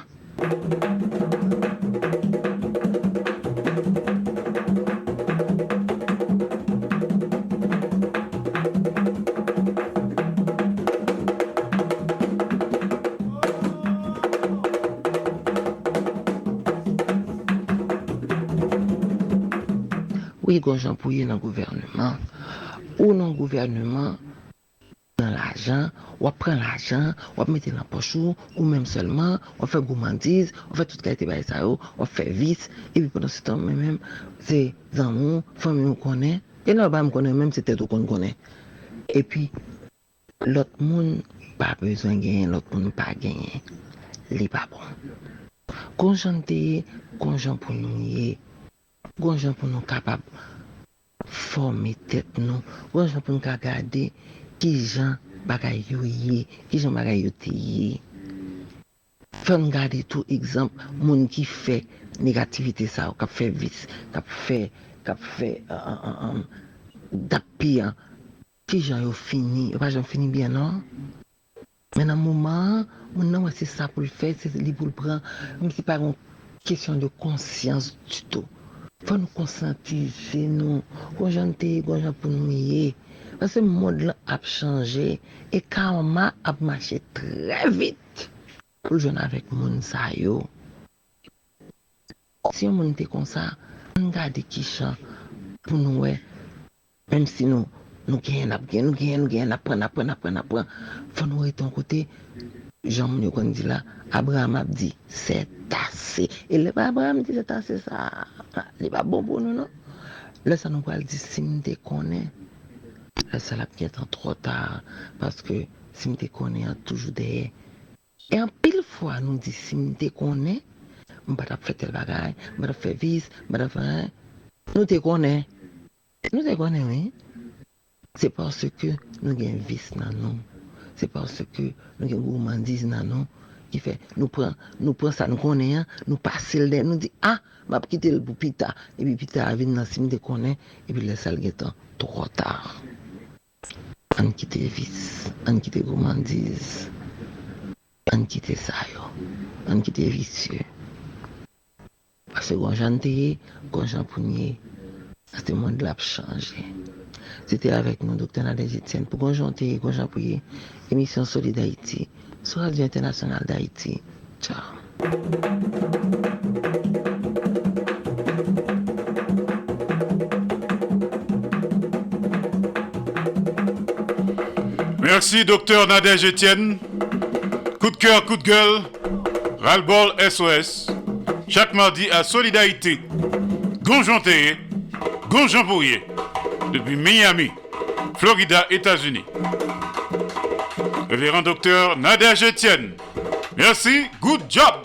Oui, gonjan pour y dans le gouvernement. Ou non gouvernement, dans l'argent, ou prend l'argent, ou mettre dans la poche, ou même seulement, on fait gourmandise, on fait toute qualité de ça, on fait vice, et puis pendant ce temps, même, c'est amours, famille, on connaît, et là, on connaît même, c'est tout qu'on connaît. Et puis, l'autre monde, pas besoin de gagner, l'autre monde, pas gagner. Les pas bon. Conjanté, conjoint pour nous, conjoint pour nous capables former tête nous, conjoint pour nous garder qui gens bagay yo yé, qui gens bagay yo te yé. Faut nous garder tout exemple, monde qui fait négativité ça, qui fait vice, qui fait d'apia, qui gens yo fini, pas gens fini bien non. Mais dans un moment, maintenant c'est ça pour le faire, c'est lui pour le prendre, mais c'est pas une question de conscience du tout. Faut nous conscientiser nous, conjoint pour nous y. Parce que le monde a changé et karma a marché très vite pour jouer avec le monde. Si on est comme ça, on garde qui chante pour nous, même si nous apprendre. Faut nous être ton côté. Jean-Mouniou qu'on dit là, Abraham a dit, c'est assez. Et le Abraham dit, c'est assez ça. Il n'est pas bon pour nous, non? Là, ça nous va dire, si nous te connaissons, là, ça l'a bien trop tard. Parce que si nous te connaissons, toujours derrière. Et en pile fois, nous dit, si nous te connaissons, on va faire tel bagage, on va faire vice, on va faire. Nous te connaissons. Nous te connaissons, oui. C'est parce que nous avons vice dans nous. C'est parce que nous avons gourmandise dans nous qui fait nous prenons ça, nous connaissons, nous passons le nous dit ah, m'a quitté le pour pita et puis pita vient dans sim de connaît et puis le sale temps trop tard. On quitte vice, on quitte gourmandise, on quitte ça yo, on quitte vicieux. Parce que quand j'en pougné, ce monde là a changé. C'était avec nous, Dr. Nadège Etienne, pour conjointer, conjointer, émission Solid Haïti, sur Radio Internationale d'Haïti. Ciao. Merci, Dr. Nadège Etienne. Coup de cœur, coup de gueule, ras-le-bol SOS. Chaque mardi à Solid Haïti. Gonjanté, Gonjambouillé. Depuis Miami, Florida, États-Unis. Révérend docteur Nadège Etienne. Merci, good job.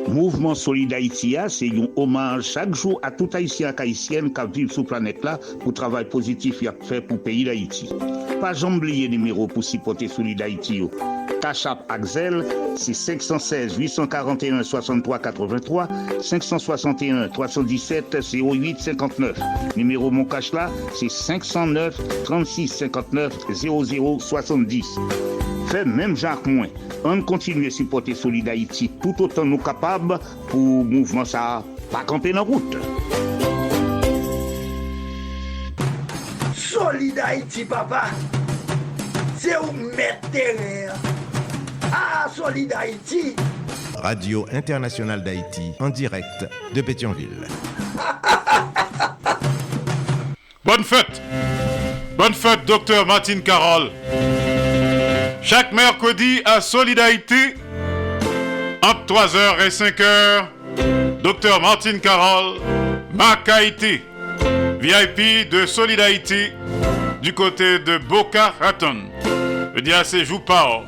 Mouvement Solid Haïti, c'est un hommage chaque jour à tout Haïtien et Haïtienne qui vivent sur la planète là pour le travail positif qu'il a fait pour le pays d'Haïti. Pas jamais oublier numéro pour supporter Solid Haïti. Cachap Axel, c'est 516 841 63 83, 561 317 08 59. Numéro mon cash là, c'est 509 36 59 00 70. Fait même Jacques Moins. On continue à supporter Solid Haïti tout autant nous capables pour le mouvement ça pas camper dans la route. Solid Haïti, papa, c'est où mettre terrain. Ah, Solid Haïti. Radio Internationale d'Haïti, en direct de Pétionville. Bonne fête. Bonne fête, docteur Martine Carole. Chaque mercredi à Solid Haïti, entre 3h et 5h, docteur Martine Carole, Mac Haïti, VIP de Solid Haïti, du côté de Boca Raton. Je dis à ces jours par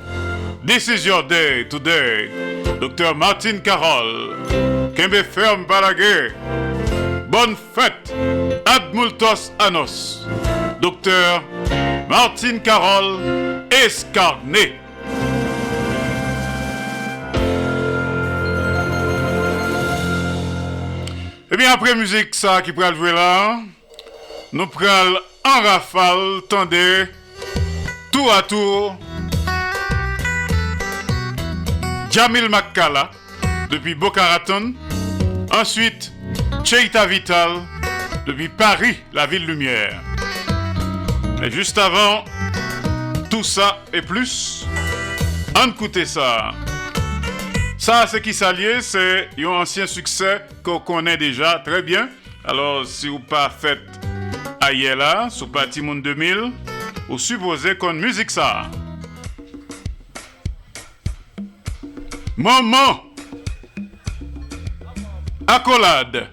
This is your day today. Docteur Martine Carole. Kembe ferme Balaguer. Bonne fête. Admultos Anos. Docteur Martine Carole Escarné. Et bien après musique ça qui pral jouer là, nous pral en rafale, tendez, tour à tour. Jamil Makkala, depuis Boca Raton. Ensuite, Cheita Vital, depuis Paris, la ville lumière. Et juste avant, tout ça et plus, On écoute ça. Ça, c'est qui s'allie, c'est un ancien succès qu'on connaît déjà très bien. Alors, si vous pas fait ailleurs là, sous Parti Monde 2000, vous supposez qu'on musique ça. Maman, accolade.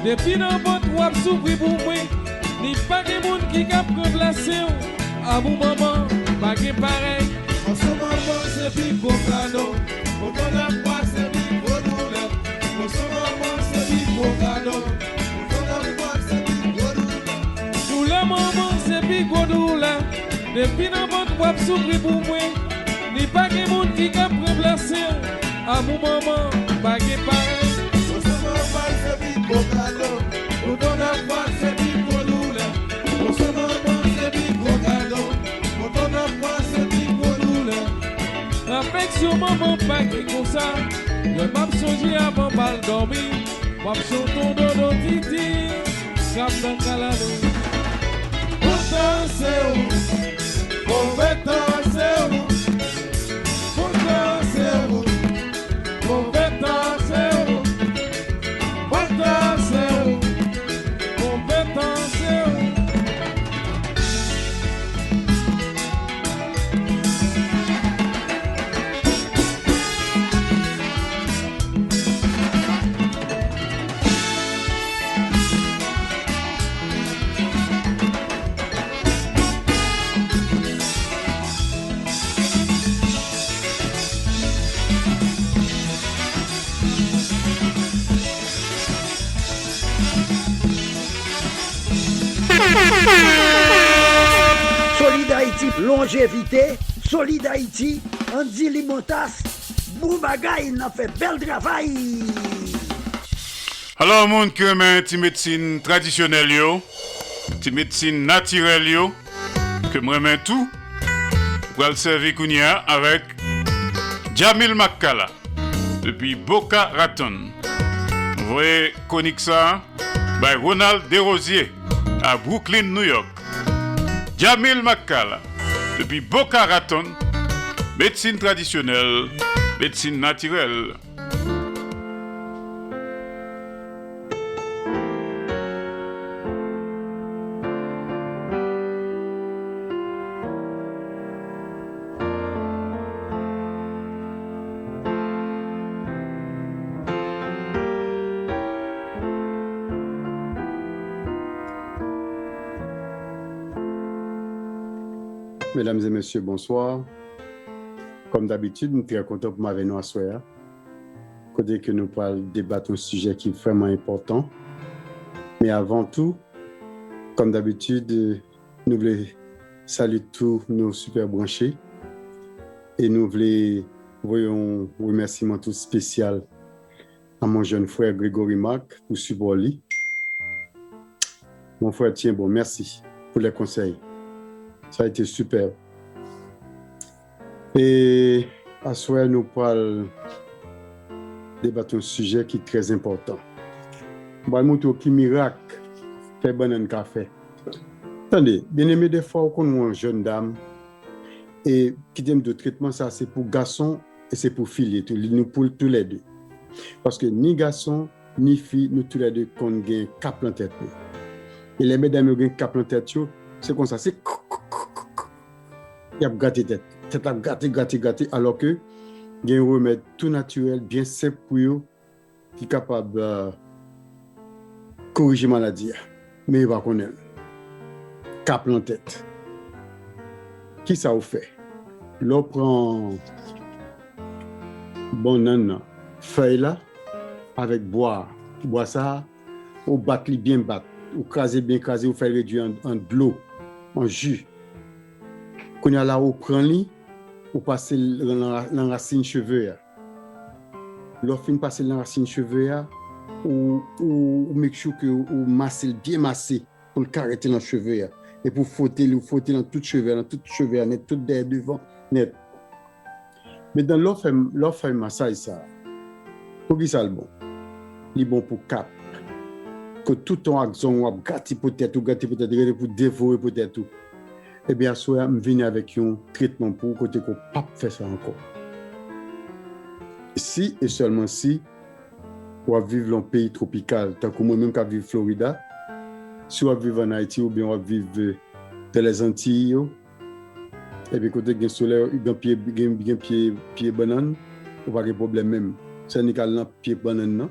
Depuis dans votre wap souffri pour moi, ni pas de monde qui cap remplacer à mon maman, pas de pareil. En ce moment c'est plus gros cadeau, pour ton emploi c'est plus gros douleur. En ce moment c'est plus gros cadeau, pour ton emploi c'est plus gros douleur. Tout le moment c'est plus gros douleur. Depuis dans votre wap souffri pour moi, ni pas de monde qui cap remplacer à mon maman, pas de pareil. Pour ton enfant, c'est plus gros douleur. Pour ce moment, c'est plus gros cadeau. Pour ton enfant, c'est plus gros douleur. Affection, maman, pas qui comme ça. Le m'a songé avant mal dormir. M'a sur ton dodo titi. Cap dans calado. Pourtant, c'est où? Mauvais temps, c'est où? Pourtant, c'est où? Mauvais longévité, Solid Haïti, Andy Limotas, Boubagaï, n'a fait bel travail. Alors, mon qui remet une médecine traditionnelle, une médecine naturelle, que moi remet tout, pour le servir Kounia avec Jamil Makala, depuis Boca Raton. Vous voyez, conique ça, by Ronald Desrosiers, à Brooklyn, New York. Jamil Makala, depuis Boca Raton, médecine traditionnelle, médecine naturelle. Mesdames et messieurs, bonsoir. Comme d'habitude, nous sommes très contents pour m'avoir nous à soir. Côté que nous parlons débattre un sujet qui est vraiment important. Mais avant tout, comme d'habitude, nous voulons saluer tous nos super branchés. Et nous voulons envoyer un remerciement tout spécial à mon jeune frère Grégory Marc pour support lui. Mon frère, tiens, bon, merci pour les conseils. Ça a été super. Et à ce soir, nous parlons débattre un sujet qui est très important. Je vais montrer qui miracle fait banane café. Attendez, bien aimé, des fois, on a une jeune dame et qui aime de traitement, ça c'est pour garçon et c'est pour fille, nous pour tous les deux. Parce que ni garçon, ni fille, nous tous les deux, qu'on a un cap en tête. Et les mesdames ont un cap en tête, c'est comme ça, c'est il y a gâté tête. Tête a gâté, alors que il y a un remède tout naturel, bien simple pour eux, qui est capable de corriger la maladie. Mais il va connaître. Cap en tête. Qui ça vous fait? L'on prend banane, feuille là, avec bois ça, ou battre bien battre, ou craser bien craser, ou faire réduire en de l'eau, en jus. Quand il y a là, on prend lit, on passe dans la racine cheveux. Lorsqu'on passe dans la racine cheveux, ou make sure que on masse bien massé pour le carreter dans les cheveux. Et pour frotter dans toutes cheveux, net, tout derrière devant, net. Mais dans l'offre massage, ça, pour qui ça le bon? Il est bon pour cap. Que tout ton action, on gâté peut-être, pour dévorer peut-être tout. Eh bien, soit je viens avec un traitement pour côté qu'on ne peut pas faire ça encore. Si et seulement si, on va vivre dans un pays tropical, tant que moi-même qui vivre en Florida, si on va vivre en Haïti ou bien on va vivre dans les Antilles, et bien, côté du soleil, il y a un pied banane, on va avoir des problèmes même. C'est un pied banane,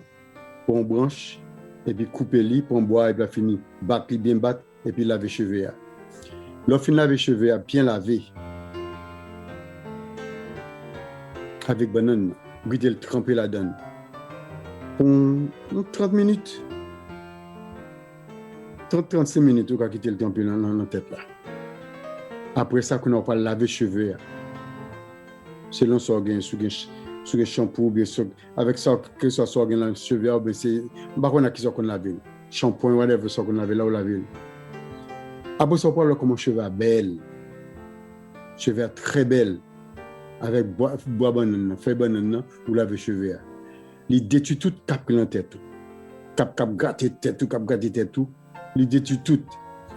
pour une branche, et puis couper le pour boire, et puis finir, battre, bien battre, et puis laver les cheveux. Lorsqu'on lave les cheveux, bien lavé, avec banane, vous le tremper là-dedans. Pour 30 minutes, 30-35 minutes, vous avez quitté le tremper dans la tête là. Après ça, on va laver les cheveux. Selon ce organe, sur le shampoing, bien sûr, avec ça, que ce soit dans les cheveux, c'est pas qu'on a qui qu'on lave. Shampoing, whatever, ça qu'on lave là ou laver. Après ça, on parle comme un cheveu belle. Cheveux très belle. Avec bois banane, feuille banane, ou lave cheveux. Il détruit tout cap dans la tête. Cap gâté tête, tout cap gâté tête tout. Il détruit tout.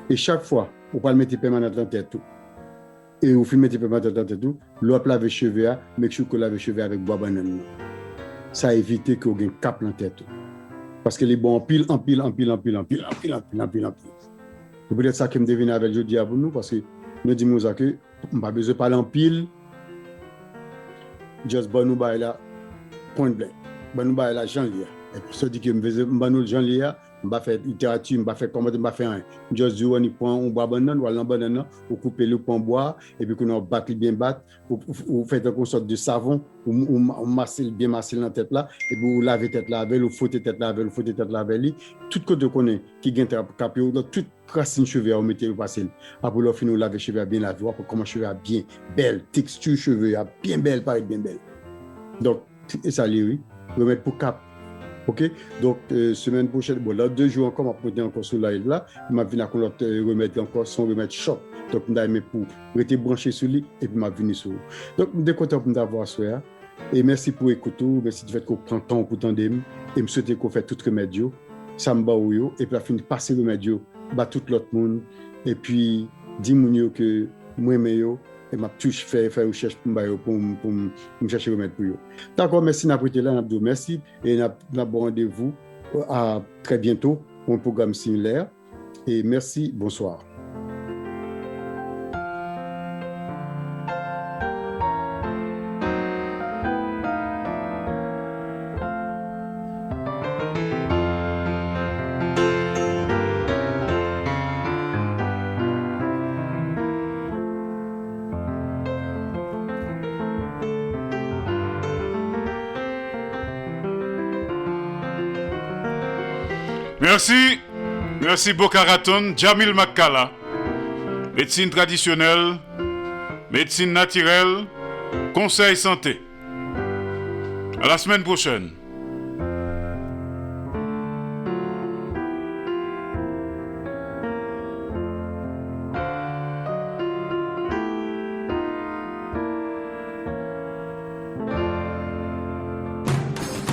Et chaque fois, on peut mettre permanent dans la tête. Et au film, mettre permanent dans la tête. L'autre lave cheveux, mais que vous lave cheveux avec bois banane. Ça évite qu'on ait un cap dans la tête. Parce que les bons en pile. C'est peut-être ça qui me devine avec jeudi pour nous, parce que nous disons que on n'a pas besoin de parler en pile. Juste bon nous là, point blanc. Bon nous là, Jean Lia. Et puis ça dit que nous Jean Lia, m'a fait littérature, m'a fait comment m'a fait un juste du on prend on boit banane ou la banane ou couper le pont bois et puis qu'on on bat bien battre ou fait une sorte de savon ou masser bien masser dans tête là et puis ou laver tête là avec ou frotter tête là avec ou frotter tête là avec lui tout côté connaît qui gagne capio toute racine cheveux on mettait passer après le fin nous laver cheveux bien laver pour comment cheveux bien belle texture cheveux bien belle paraît bien belle donc et ça lui remettre pour cap. OK, donc semaine prochaine bon là 2 jours encore m'a porter encore sur live là m'a venir encore remettre encore son remettre choc donc m'a aimé pour rester branché sur lui et puis m'a venir sur donc je suis content d'avoir ça et merci pour écouter merci du fait qu'on prend temps pour tendre et me souhaiter qu'on fait tout remède ça me ba yo et puis la fin passer remède ba tout l'autre monde et puis dis moun que moi meilleur et m'a touche faire recherche pour me chercher remède pour eux. D'accord, merci n'a prêté là n'a merci et n'a bon rendez-vous à très bientôt pour un programme similaire et merci, bonsoir. Merci Bokaraton, Jamil Makala. Médecine traditionnelle, médecine naturelle, conseil santé. À la semaine prochaine.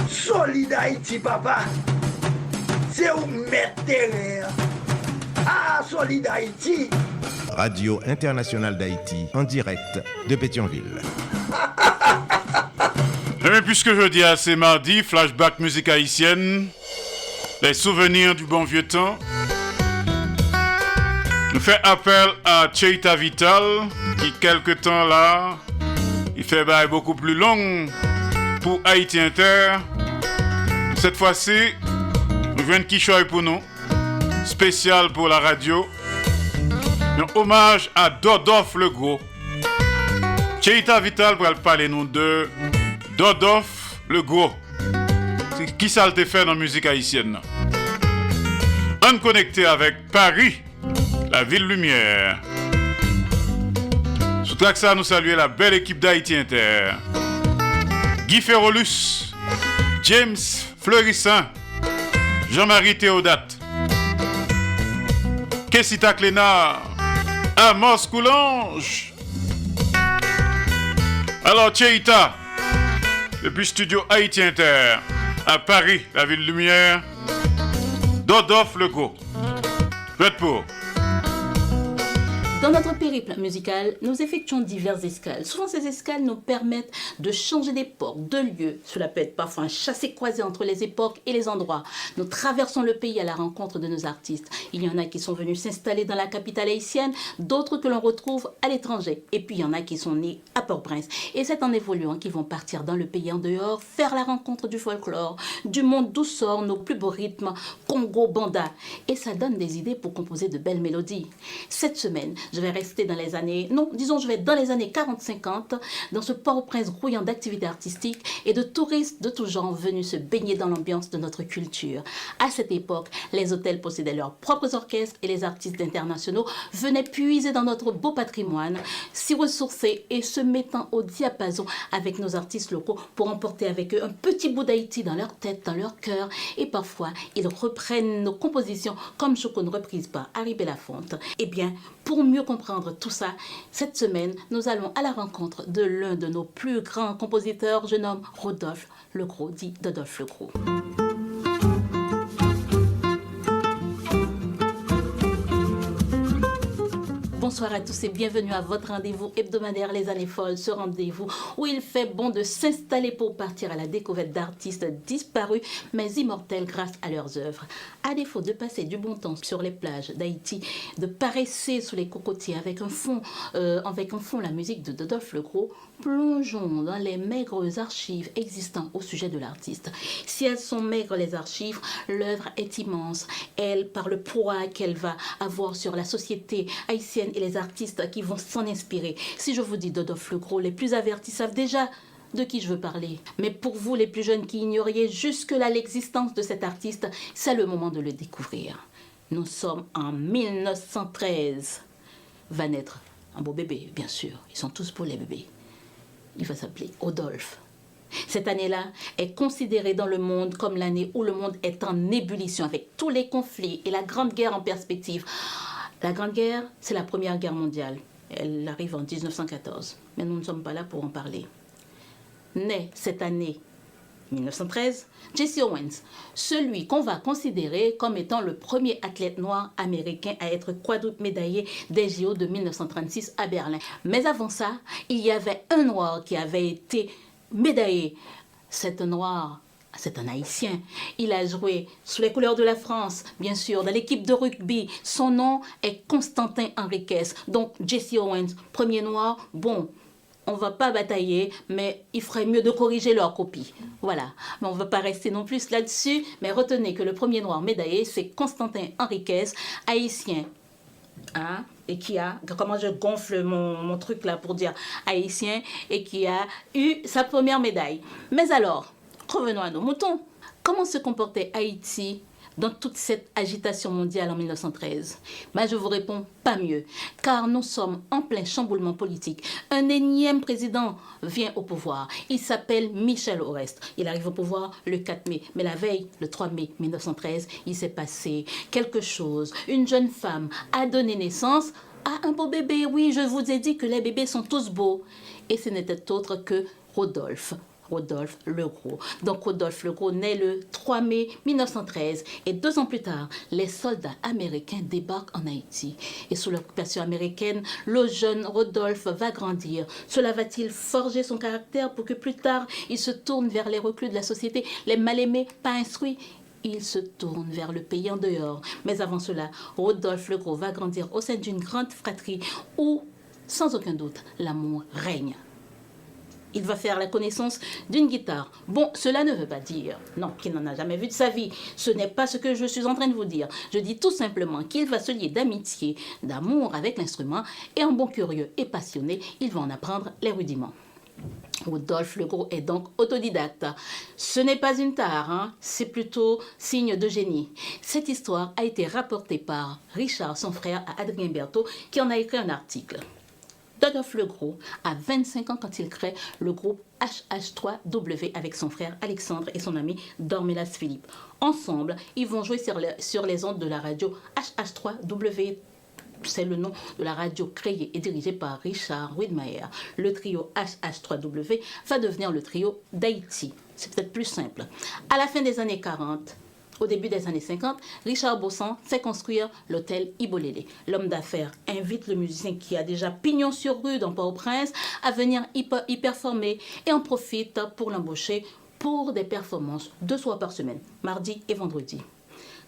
Solid Haïti, papa. C'est où mettre terrain. Ah, Solid Haïti. Radio Internationale d'Haïti, en direct de Pétionville. Mais puisque je dis c'est mardi, flashback musique haïtienne, les souvenirs du bon vieux temps, nous fait appel à Cheita Vital, qui quelque temps là, il fait bail beaucoup plus long pour Haïti Inter. Cette fois-ci, nous venons qui choisit pour nous, spécial pour la radio, un hommage à Dodolphe le Gros. Cheita Vital pour parler nous de Dodolphe le Gros. Qui ça le fait dans la musique haïtienne? On connecté avec Paris, la ville lumière. Sous track ça, nous saluons la belle équipe d'Haïti Inter. Guy Ferrolus, James Fleurissin, Jean-Marie Théodate, Kessita Clénard, Amos Coulange. Alors Cheita, depuis Studio Haïti Inter, à Paris, la ville lumière, Dodolphe le Gros. Faites pour. Dans notre périple musical, nous effectuons diverses escales. Souvent, ces escales nous permettent de changer d'époque, de lieu. Cela peut être parfois un chassé-croisé entre les époques et les endroits. Nous traversons le pays à la rencontre de nos artistes. Il y en a qui sont venus s'installer dans la capitale haïtienne, d'autres que l'on retrouve à l'étranger. Et puis, il y en a qui sont nés à Port-au-Prince. Et c'est en évoluant qu'ils vont partir dans le pays en dehors, faire la rencontre du folklore, du monde d'où sortent nos plus beaux rythmes, Congo, Banda. Et ça donne des idées pour composer de belles mélodies. Cette semaine, je vais rester dans les années, je vais être dans les années 40-50, dans ce Port-au-Prince grouillant d'activités artistiques et de touristes de tout genre venus se baigner dans l'ambiance de notre culture. À cette époque, les hôtels possédaient leurs propres orchestres et les artistes internationaux venaient puiser dans notre beau patrimoine, s'y ressourcer et se mettant au diapason avec nos artistes locaux pour emporter avec eux un petit bout d'Haïti dans leur tête, dans leur cœur. Et parfois, ils reprennent nos compositions comme Choco ne reprise par Harry Belafonte. Eh bien, pour mieux comprendre tout ça, cette semaine, nous allons à la rencontre de l'un de nos plus grands compositeurs, je nomme Rodolphe le Gros, dit Dodolphe le Gros. bonsoir à tous et bienvenue à votre rendez-vous hebdomadaire Les Années Folles, ce rendez-vous où il fait bon de s'installer pour partir à la découverte d'artistes disparus mais immortels grâce à leurs œuvres. À défaut de passer du bon temps sur les plages d'Haïti, de paresser sous les cocotiers avec un fond la musique de Dodolphe Legros, plongeons dans les maigres archives existantes au sujet de l'artiste. Si elles sont maigres les archives, l'œuvre est immense. Elle, par le poids qu'elle va avoir sur la société haïtienne et les artistes qui vont s'en inspirer. Si je vous dis Dodolphe Legros, les plus avertis savent déjà de qui je veux parler. Mais pour vous, les plus jeunes qui ignoriez jusque-là l'existence de cet artiste, c'est le moment de le découvrir. Nous sommes en 1913. Va naître un beau bébé, bien sûr. Ils sont tous beaux les bébés. Il va s'appeler Rodolphe. Cette année-là est considérée dans le monde comme l'année où le monde est en ébullition avec tous les conflits et la Grande Guerre en perspective. La Grande Guerre, c'est la Première Guerre mondiale. Elle arrive en 1914. Mais nous ne sommes pas là pour en parler. Né cette année 1913, Jesse Owens, celui qu'on va considérer comme étant le premier athlète noir américain à être quadruple médaillé des JO de 1936 à Berlin. Mais avant ça, il y avait un noir qui avait été médaillé. Cet noir, c'est un Haïtien. Il a joué sous les couleurs de la France, bien sûr, dans l'équipe de rugby. Son nom est Constantin Henriquez. Donc, Jesse Owens, premier noir, bon, on ne va pas batailler, mais il ferait mieux de corriger leur copie. Voilà. Mais on ne va pas rester non plus là-dessus. Mais retenez que le premier noir médaillé, c'est Constantin Henriquez, haïtien. Hein? Et qui a, comment je gonfle mon truc là pour dire haïtien, et qui a eu sa première médaille. Mais alors, revenons à nos moutons. Comment se comportait Haïti dans toute cette agitation mondiale en 1913? Je vous réponds pas mieux, car nous sommes en plein chamboulement politique. Un énième président vient au pouvoir. Il s'appelle Michel Oreste. Il arrive au pouvoir le 4 mai. Mais la veille, le 3 mai 1913, il s'est passé quelque chose. Une jeune femme a donné naissance à un beau bébé. Oui, je vous ai dit que les bébés sont tous beaux. Et ce n'était autre que Rodolphe Legros. Donc Rodolphe Legros naît le 3 mai 1913 et 2 ans plus tard, les soldats américains débarquent en Haïti. Et sous l'occupation américaine, le jeune Rodolphe va grandir. Cela va-t-il forger son caractère pour que plus tard, il se tourne vers les reclus de la société, les mal-aimés, pas instruits? Il se tourne vers le pays en dehors. Mais avant cela, Rodolphe Legros va grandir au sein d'une grande fratrie où, sans aucun doute, l'amour règne. Il va faire la connaissance d'une guitare. Bon, cela ne veut pas dire, non, qu'il n'en a jamais vu de sa vie. Ce n'est pas ce que je suis en train de vous dire. Je dis tout simplement qu'il va se lier d'amitié, d'amour avec l'instrument, et en bon curieux et passionné, il va en apprendre les rudiments. Rodolphe Legros est donc autodidacte. Ce n'est pas une tare, hein? C'est plutôt signe de génie. Cette histoire a été rapportée par Richard, son frère, à Adrien Berthaud, qui en a écrit un article. Dodolphe Legros a 25 ans quand il crée le groupe HH3W avec son frère Alexandre et son ami Dormelas Philippe. Ensemble, ils vont jouer sur les ondes de la radio HH3W. C'est le nom de la radio créée et dirigée par Richard Widmayer. Le trio HH3W va devenir le trio d'Haïti. C'est peut-être plus simple. À la fin des années 40, au début des années 50, Richard Bossan fait construire l'hôtel Ibolélé. L'homme d'affaires invite le musicien qui a déjà pignon sur rue dans Port-au-Prince à venir y performer et en profite pour l'embaucher pour des performances 2 soirs par semaine, mardi et vendredi.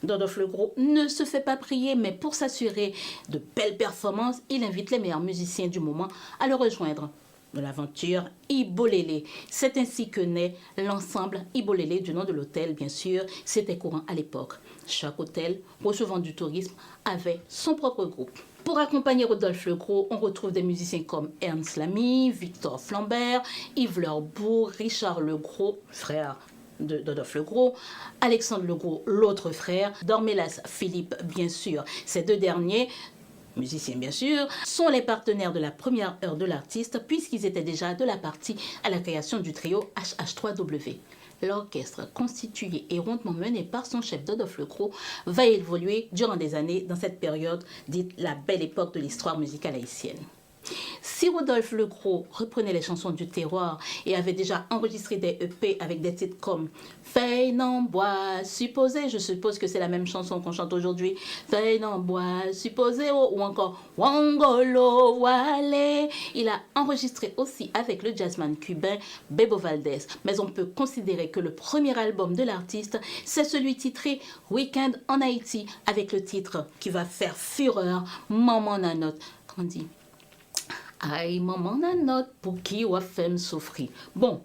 Dodolphe Legros ne se fait pas prier, mais pour s'assurer de belles performances, il invite les meilleurs musiciens du moment à le rejoindre de l'aventure Ibolélé. C'est ainsi que naît l'ensemble Ibolélé du nom de l'hôtel, bien sûr. C'était courant à l'époque. Chaque hôtel, recevant du tourisme, avait son propre groupe. Pour accompagner Rodolphe Legros, on retrouve des musiciens comme Ernst Lamy, Victor Flambert, Yves Lerbourg, Richard Legros, frère de Dodolphe Legros, Alexandre Legros, l'autre frère, Dormelas Philippe, bien sûr. Ces 2 derniers, musiciens bien sûr, sont les partenaires de la première heure de l'artiste puisqu'ils étaient déjà de la partie à la création du trio HH3W. L'orchestre, constitué et rondement mené par son chef Dodolphe Legros, va évoluer durant des années dans cette période dite la belle époque de l'histoire musicale haïtienne. Si Rodolphe Legros reprenait les chansons du terroir et avait déjà enregistré des EP avec des titres comme Feuille n'en bois, supposé, je suppose que c'est la même chanson qu'on chante aujourd'hui, Feuille n'en bois, supposé, ou encore Wangolo Wale. Il a enregistré aussi avec le jazzman cubain Bebo Valdés. Mais on peut considérer que le premier album de l'artiste, c'est celui titré Weekend en Haïti, avec le titre qui va faire fureur, Maman Nanote. Comment on dit? Aïe, maman Nanote, pour qui ou a fait me souffrir. Bon,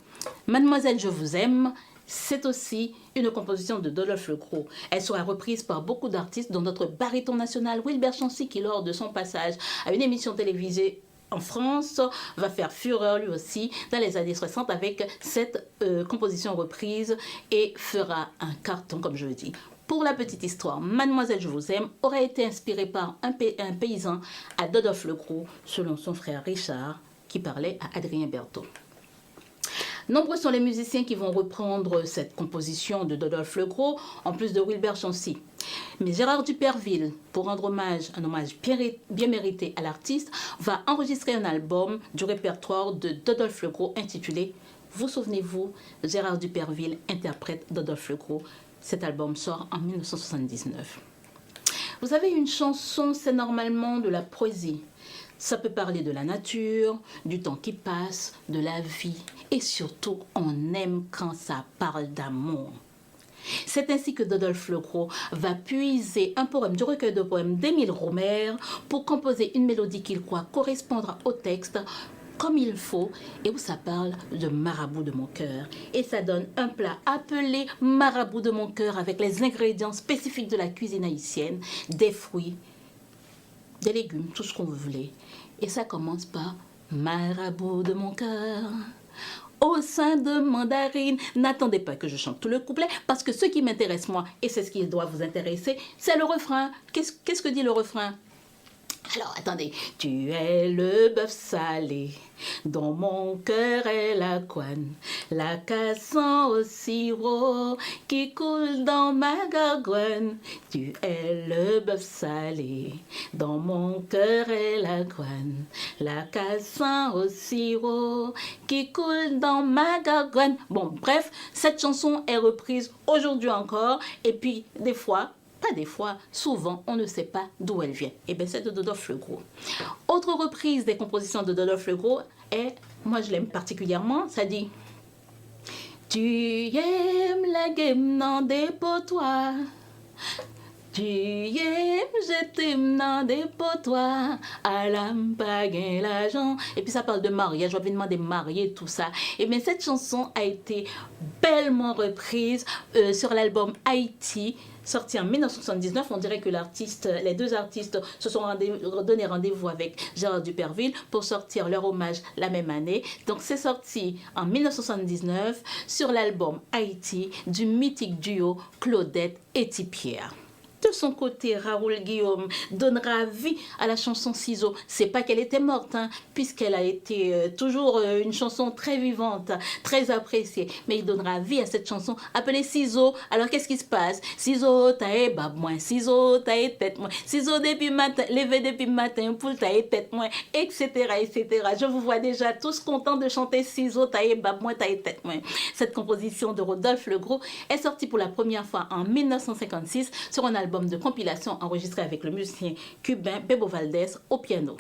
Mademoiselle, je vous aime, c'est aussi une composition de Rodolphe Legros. Elle sera reprise par beaucoup d'artistes, dont notre baryton national Wilbert Chancy, qui lors de son passage à une émission télévisée en France, va faire fureur lui aussi dans les années 60 avec cette composition reprise et fera un carton, comme je le dis. Pour la petite histoire, Mademoiselle je vous aime aurait été inspirée par un paysan à Rodolphe Legros, selon son frère Richard, qui parlait à Adrien Berthaud. Nombreux sont les musiciens qui vont reprendre cette composition de Rodolphe Legros, en plus de Wilbert Chancy. Mais Gérard Duperville, pour rendre un hommage bien mérité à l'artiste, va enregistrer un album du répertoire de Rodolphe Legros intitulé « Vous souvenez-vous, Gérard Duperville interprète Rodolphe Legros ». Cet album sort en 1979. Vous savez, une chanson, c'est normalement de la poésie. Ça peut parler de la nature, du temps qui passe, de la vie. Et surtout, on aime quand ça parle d'amour. C'est ainsi que Rodolphe Legros va puiser un poème du recueil de poèmes d'Émile Romer pour composer une mélodie qu'il croit correspondre au texte comme il faut, et où ça parle de marabout de mon cœur. Et ça donne un plat appelé marabout de mon cœur avec les ingrédients spécifiques de la cuisine haïtienne, des fruits, des légumes, tout ce qu'on voulait. Et ça commence par marabout de mon cœur. Au sein de mandarine, n'attendez pas que je chante tout le couplet, parce que ce qui m'intéresse moi, et c'est ce qui doit vous intéresser, c'est le refrain. Qu'est-ce que dit le refrain? Alors, attendez. Tu es le bœuf salé, dont mon cœur est la couenne, la cassant au sirop qui coule dans ma gargoine. Tu es le bœuf salé, dont mon cœur est la couenne, la cassant au sirop qui coule dans ma gargoine. Bon, bref, cette chanson est reprise aujourd'hui encore, et puis des fois, pas des fois, souvent, on ne sait pas d'où elle vient. Et bien, c'est de Rodolphe Legros. Autre reprise des compositions de Rodolphe Legros est, moi je l'aime particulièrement, ça dit « Tu aimes la game dans des potoirs, tu aimes, je t'aime dans des potoirs, à l'âme pas gain l'argent. » Et puis ça parle de mariage, je vais demander marier, tout ça. Et bien, cette chanson a été bellement reprise sur l'album Haïti, sorti en 1979. On dirait que les deux artistes se sont donné rendez-vous avec Gérard Duperville pour sortir leur hommage la même année. Donc c'est sorti en 1979 sur l'album Haïti du mythique duo Claudette et Tipierre. De son côté, Raoul Guillaume donnera vie à la chanson Ciseaux. C'est pas qu'elle était morte, hein, puisqu'elle a été toujours une chanson très vivante, très appréciée. Mais il donnera vie à cette chanson appelée Ciseaux. Alors qu'est-ce qui se passe? Ciseaux, taille bab moins, ciseaux, taille tête moins, ciseaux depuis matin, levé depuis matin, poule taille tête moins, etc., etc. Je vous vois déjà tous contents de chanter Ciseaux, taille bab moins, taille tête moins. Cette composition de Rodolphe Legros est sortie pour la première fois en 1956 sur un album de compilation enregistré avec le musicien cubain Bebo Valdés au piano.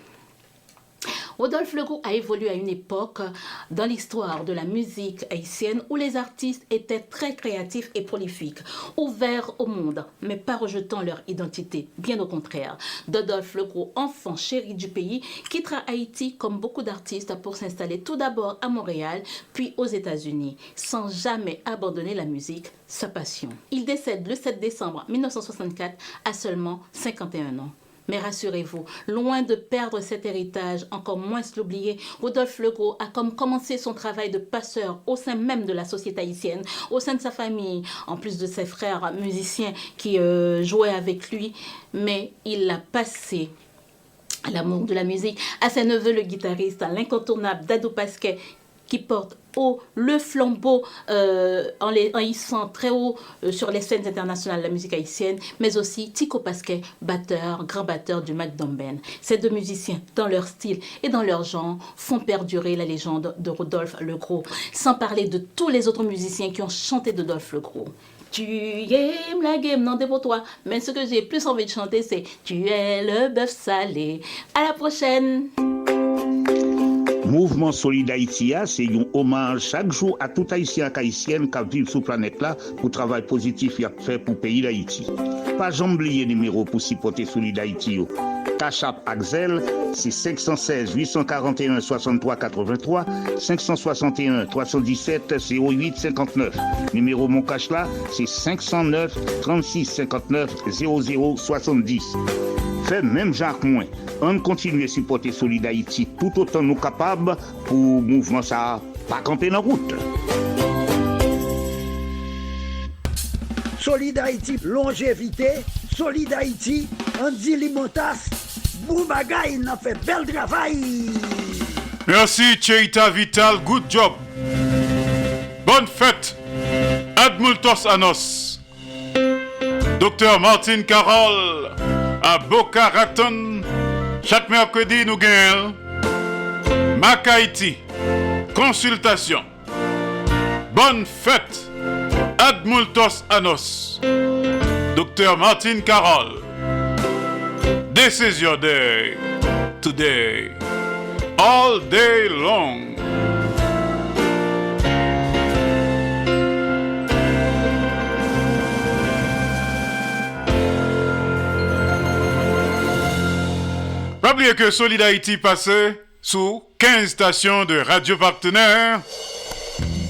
Rodolphe Legros a évolué à une époque dans l'histoire de la musique haïtienne où les artistes étaient très créatifs et prolifiques, ouverts au monde, mais pas rejetant leur identité, bien au contraire. Rodolphe Legros, enfant chéri du pays, quittera Haïti comme beaucoup d'artistes pour s'installer tout d'abord à Montréal, puis aux États-Unis, sans jamais abandonner la musique, sa passion. Il décède le 7 décembre 1964 à seulement 51 ans. Mais rassurez-vous, loin de perdre cet héritage, encore moins l'oublier, Rodolphe Legros a commencé son travail de passeur au sein même de la société haïtienne, au sein de sa famille, en plus de ses frères musiciens qui jouaient avec lui, mais il a passé l'amour de la musique à ses neveux, le guitariste, l'incontournable Dadou Pasquet, qui porte haut le flambeau en hissant très haut sur les scènes internationales de la musique haïtienne, mais aussi Tico Pasquet, grand batteur du Magdomben. Ces deux musiciens, dans leur style et dans leur genre, font perdurer la légende de Rodolphe Legros, sans parler de tous les autres musiciens qui ont chanté de Rodolphe Legros. Tu aimes la game, non, c'est pour toi. Mais ce que j'ai plus envie de chanter, c'est Tu es le bœuf salé. À la prochaine. Mouvement Solid Haïti, c'est un hommage chaque jour à tout Haïtien et Haïtienne qui vivent sur la planète là pour le travail positif qu'il a fait pour le pays d'Haïti. Pas jamais oublier le numéro pour supporter Solid Haïti. Tachap Axel, c'est 516 841 63 83, 561 317 08 59. Numéro mon cash là, c'est 509 36 59 00 70. Fait même Jacques Moins. On continue à supporter Solid Haïti tout autant nous capables pour mouvement ça pas camper dans la route. Solid Haïti, longévité. Solid Haïti, Andy Limotas. Boubagaï, n'a fait bel travail. Merci Cheita Vital, good job. Bonne fête. Admultos Anos. Docteur Martin Carole à Boca Raton. Chaque mercredi, nous gagnons Mac Haïti. Consultation. Bonne fête. Admultos Anos. Docteur Martin Carole. This is your day. Today. All day long. Pas oublier que Solid Haïti passait sous 15 stations de radio partenaires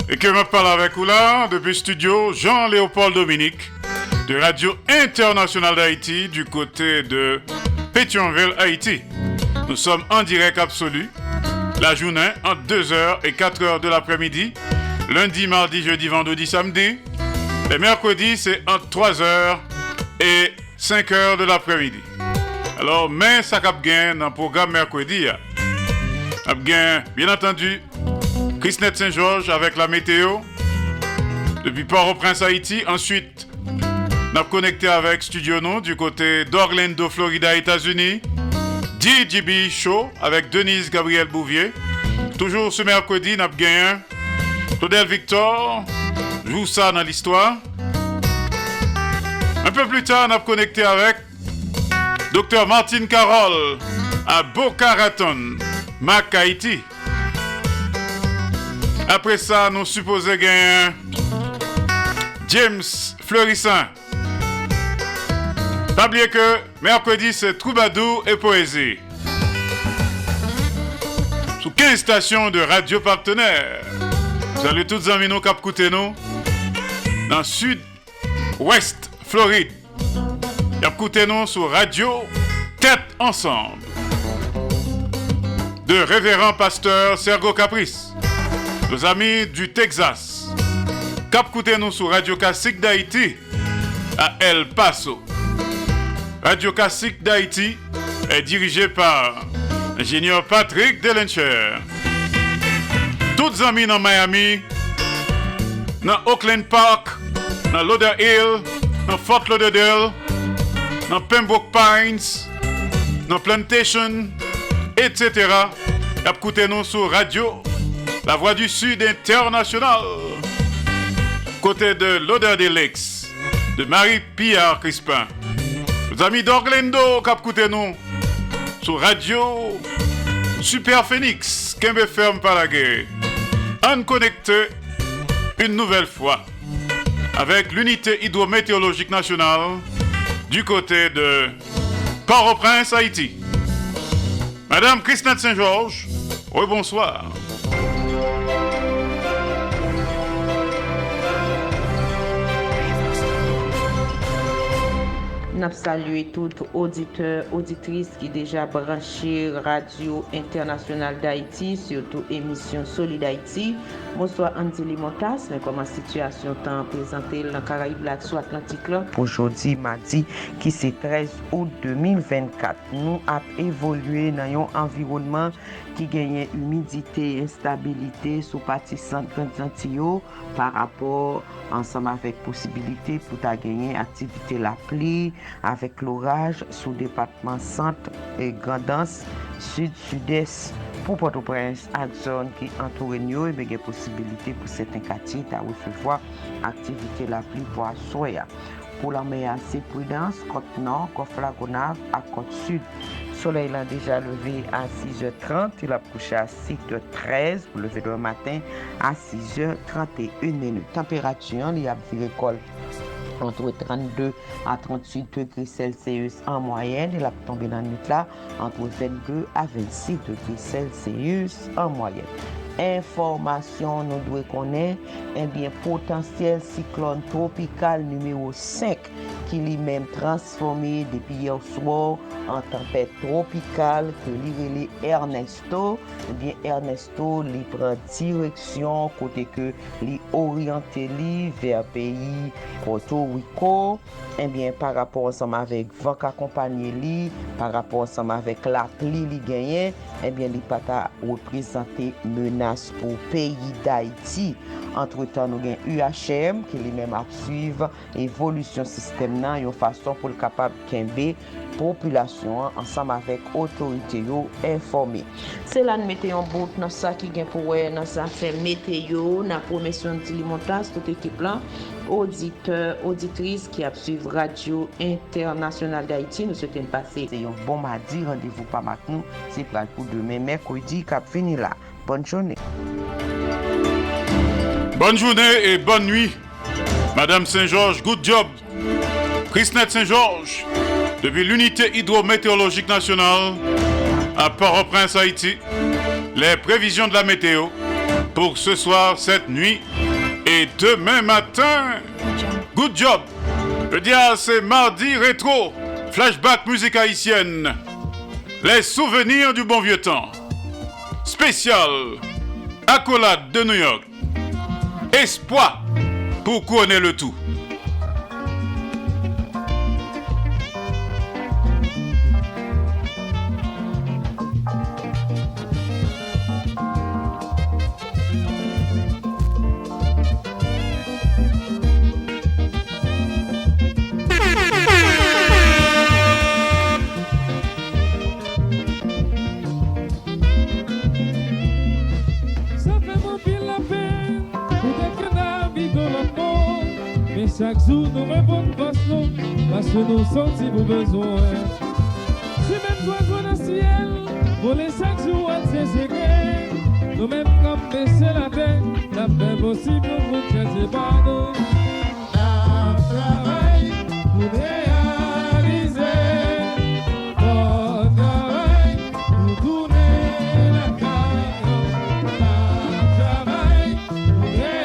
et que je parle avec vous là depuis studio Jean-Léopold Dominique de Radio Internationale d'Haïti du côté de Pétionville, Haïti. Nous sommes en direct absolu la journée entre 2h et 4h de l'après-midi, lundi, mardi, jeudi, vendredi, samedi. Les mercredis, c'est entre 3h et 5h de l'après-midi. Alors, mais ça cap gain dans le programme mercredi. Cap gain, bien entendu, Chrisnet Saint-Georges avec la météo. Depuis Port-au-Prince, Haïti. Ensuite, on a connecté avec Studio No du côté d'Orlando, Florida, États-Unis. DJB Show avec Denise Gabriel Bouvier. Toujours ce mercredi, on a gagné Claudel Victor joue ça dans l'histoire. Un peu plus tard, on a connecté avec Dr Martin Carole à Boca Raton, Mac Haïti. Après ça, nous supposons gagner James Fleurissin. Pas oublier que mercredi, c'est Troubadour et Poésie. Sous 15 stations de radio partenaires. Salut toutes les amis nous qui écoutent nous dans Sud-Ouest Floride. Écoutez nous sur Radio Tête Ensemble de révérend pasteur Sergo Caprice. Nos amis du Texas. Écoutez nous sur Radio Classique d'Haïti à El Paso. Radio Classique d'Haïti est dirigée par l'ingénieur Patrick Delencher. Toutes les amis dans Miami, dans Oakland Park, dans Lauderhill, dans Fort Lauderdale, dans Pembroke Pines, dans Plantation, etc. Écoutez-nous sur Radio La Voix du Sud International. Côté de Lauderdale Lakes, de Marie-Pierre Crispin. Les amis d'Orlando, écoutez-nous sur Radio Super Phoenix, Kembe Ferme Palagé. On connecte une nouvelle fois avec l'unité hydrométéorologique nationale du côté de Port-au-Prince, Haïti. Madame Christine Saint-Georges, oui, bonsoir. a salué tout auditeur, auditrice qui déjà branché Radio Internationale d'Haïti, surtout émission Solid Haïti. Bonsoir Andy Limotas, mais comment situation tant présentée dans Caraïbes là sous Atlantique là. Aujourd'hui mardi qui c'est 13 août 2024. Nous avons évolué dans un environnement qui gagne humidité, instabilité sous partie centre Antilles par rapport ensemble avec possibilité pour ta gagner activité la pluie avec l'orage sous département centre et grandance sud-sud-est pour Port-au-Prince à zone qui entoure nous et bien possibilité pour certains quartiers à recevoir activité la pluie pour soya. Pour la meilleure prudence, côte nord, golfe Lagonave à côte sud. Soleil l'a déjà levé à 6h30, il a couché à 6h13 pour lever le matin à 6h31. Température, il y a viré entre 32 à 38 degrés Celsius en moyenne. Il a tombé dans la nuit là entre 22 à 26 degrés Celsius en moyenne. Information, nous devons connaître potentiel cyclone tropical numéro 5 qui lui-même transformé depuis hier soir en tempête tropicale que lui Ernesto. Ernesto lui prend direction côté que lui orienté vers pays Porto Rico. Par rapport ensemble avec vent accompagné lui, par rapport ensemble avec la pluie lui gagné, il pas représenter menace pour pays d'Haïti. Entre-temps, nous avons UHM qui lui-même a suivre évolution système nan, une façon pour le capable de population ensemble avec autorité informée. C'est là nous mettons en bout dans ça qui gagne pour dans ça fait météo, na promotion de Limotas toute équipe là, auditeur, auditrice qui a suivre Radio Internationale d'Haïti, nous souhaitons passer un bon mardi, rendez-vous pas maintenant, c'est pour demain mercredi cap fini là. Bonne journée. Bonne journée et bonne nuit. Madame Saint-Georges, good job. Christnette Saint-Georges, depuis l'unité hydrométéorologique nationale à Port-au-Prince, Haïti, les prévisions de la météo pour ce soir, cette nuit et demain matin. Good job. Je dis c'est mardi rétro, flashback musique haïtienne, les souvenirs du bon vieux temps. Spécial, accolade de New York. Espoir pour couronner le tout. Chaque jour nous répondons parce que nous sentis pour besoin. Si même oiseaux dans le ciel, voler chaque jour à ses secrets, nous même comme baisser la tête, la peine possible pour chercher pardon. La travail pour réaliser, bon travail pour tourner la carrière. La travail pour réaliser.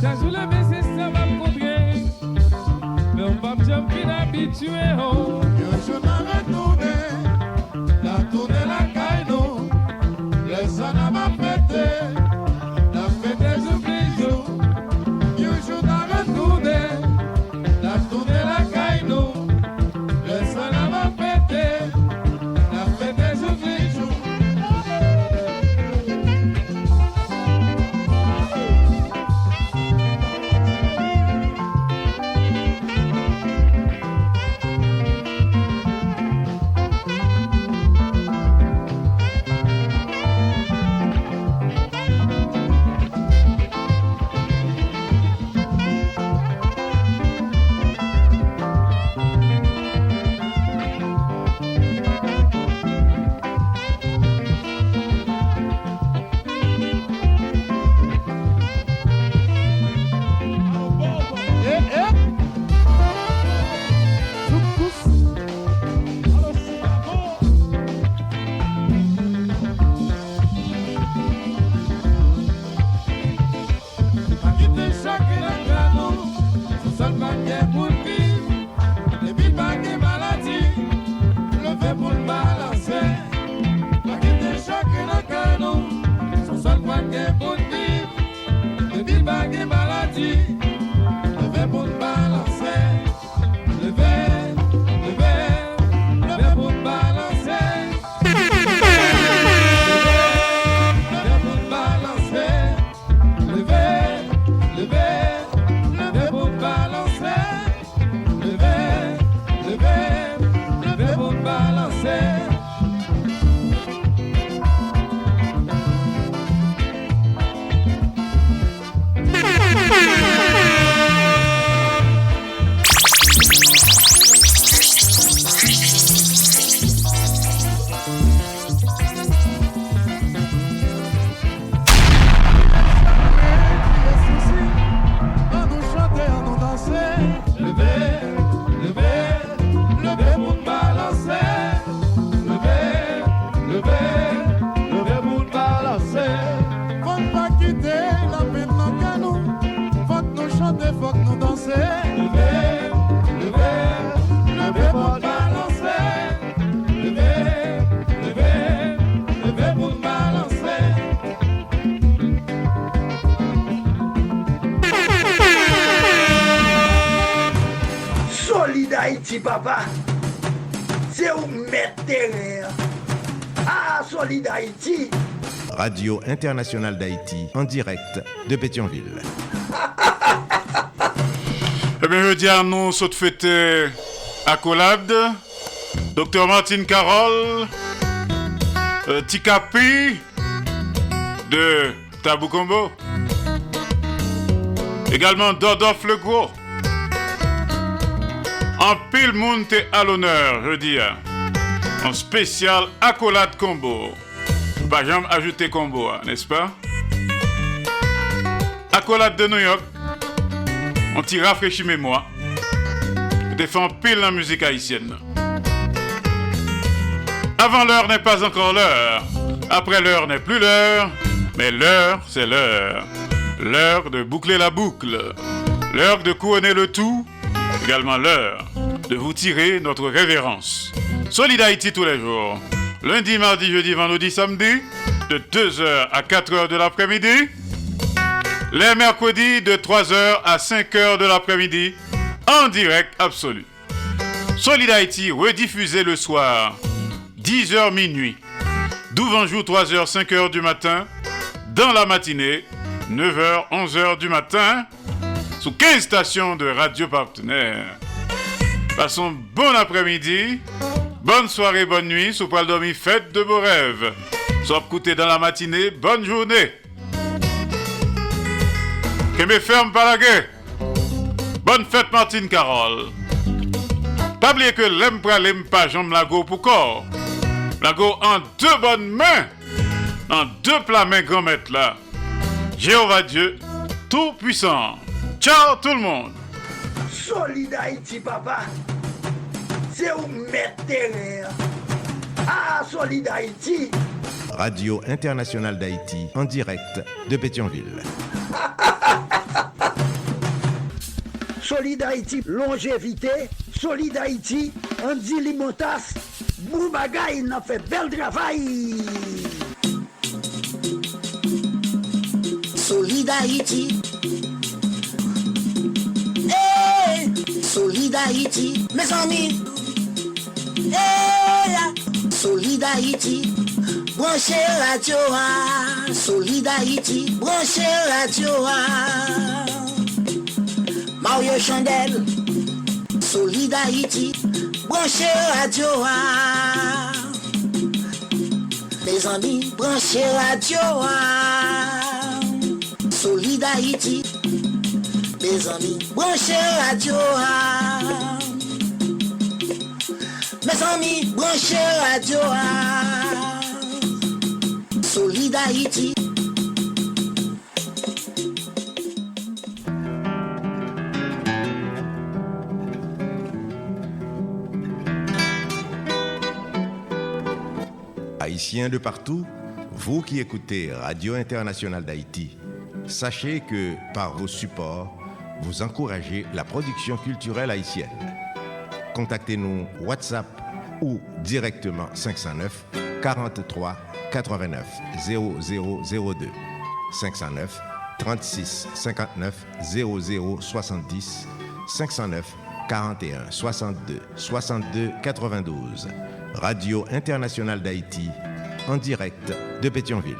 Ça joue le baisser, ça va me contrer. Mais on va me jumper habitué. Oh. Je m'arrête tourner, la tournée la caille, le son m'a pété, la fête des obligeaux. Je m'arrête tourner, la tournée la caille, le son m'a pété, la fête des obligeaux. Haïti, papa, c'est où mettre terre. Ah, Solid Haïti. Radio Internationale d'Haïti, en direct de Pétionville. Eh bien, je dis à nous, saute fête accolade, Dr Martine Carole, Tikapi de Tabou Combo, également Dodorf Le Gros. En pile monde à l'honneur, je dis, en spécial accolade combo. Pas jamais ajouter combo, n'est-ce pas? Accolade de New York, on t'y rafraîchit mémoire. Défend pile la musique haïtienne. Avant l'heure n'est pas encore l'heure. Après l'heure n'est plus l'heure. Mais l'heure, c'est l'heure. L'heure de boucler la boucle. L'heure de couronner le tout. Également l'heure de vous tirer notre révérence. Solid Haïti tous les jours. Lundi, mardi, jeudi, vendredi, samedi. De 2h à 4h de l'après-midi. Les mercredis de 3h à 5h de l'après-midi. En direct absolu. Solid Haïti rediffusé le soir. 10h minuit. Douvanjou 3h, 5h du matin. Dans la matinée. 9h, 11h du matin. Sous 15 stations de radio partenaires. Passons bon après-midi, bonne soirée, bonne nuit, sous poil dormi, fête de beaux rêves. Soit écouté dans la matinée, bonne journée. Que me ferme pas la gueule. Bonne fête Martine Carole. Pas oublier que l'aime pas jambe lago pour corps. Lago en deux bonnes mains. En deux plats mains grand maître là. Jéhovah Dieu, tout puissant. Ciao tout le monde. Solid Haïti, papa, c'est où mettre terre. Ah, Solid Haïti. Radio Internationale d'Haïti, en direct de Pétionville. Solid Haïti, longévité, Solid Haïti, Andy Limotas, Boubagaï, n'a fait bel travail. Solid Haïti. Hey, Solid Haïti, mes amis. Hey, Solid Haïti, branchez radio, Solid Haïti, branchez radio. Mario Chandel, Solid Haïti, branchez radio. Mes amis, branchez radio. Solid Haïti, mes amis, branchez radio. Mes amis, branchez radio. Solid Haïti. Haïtiens de partout, vous qui écoutez Radio Internationale d'Haïti, sachez que par vos supports, vous encouragez la production culturelle haïtienne. Contactez-nous WhatsApp ou directement 509 43 89 0002 509 36 59 00 70 509 41 62 62 92 Radio Internationale d'Haïti en direct de Pétionville.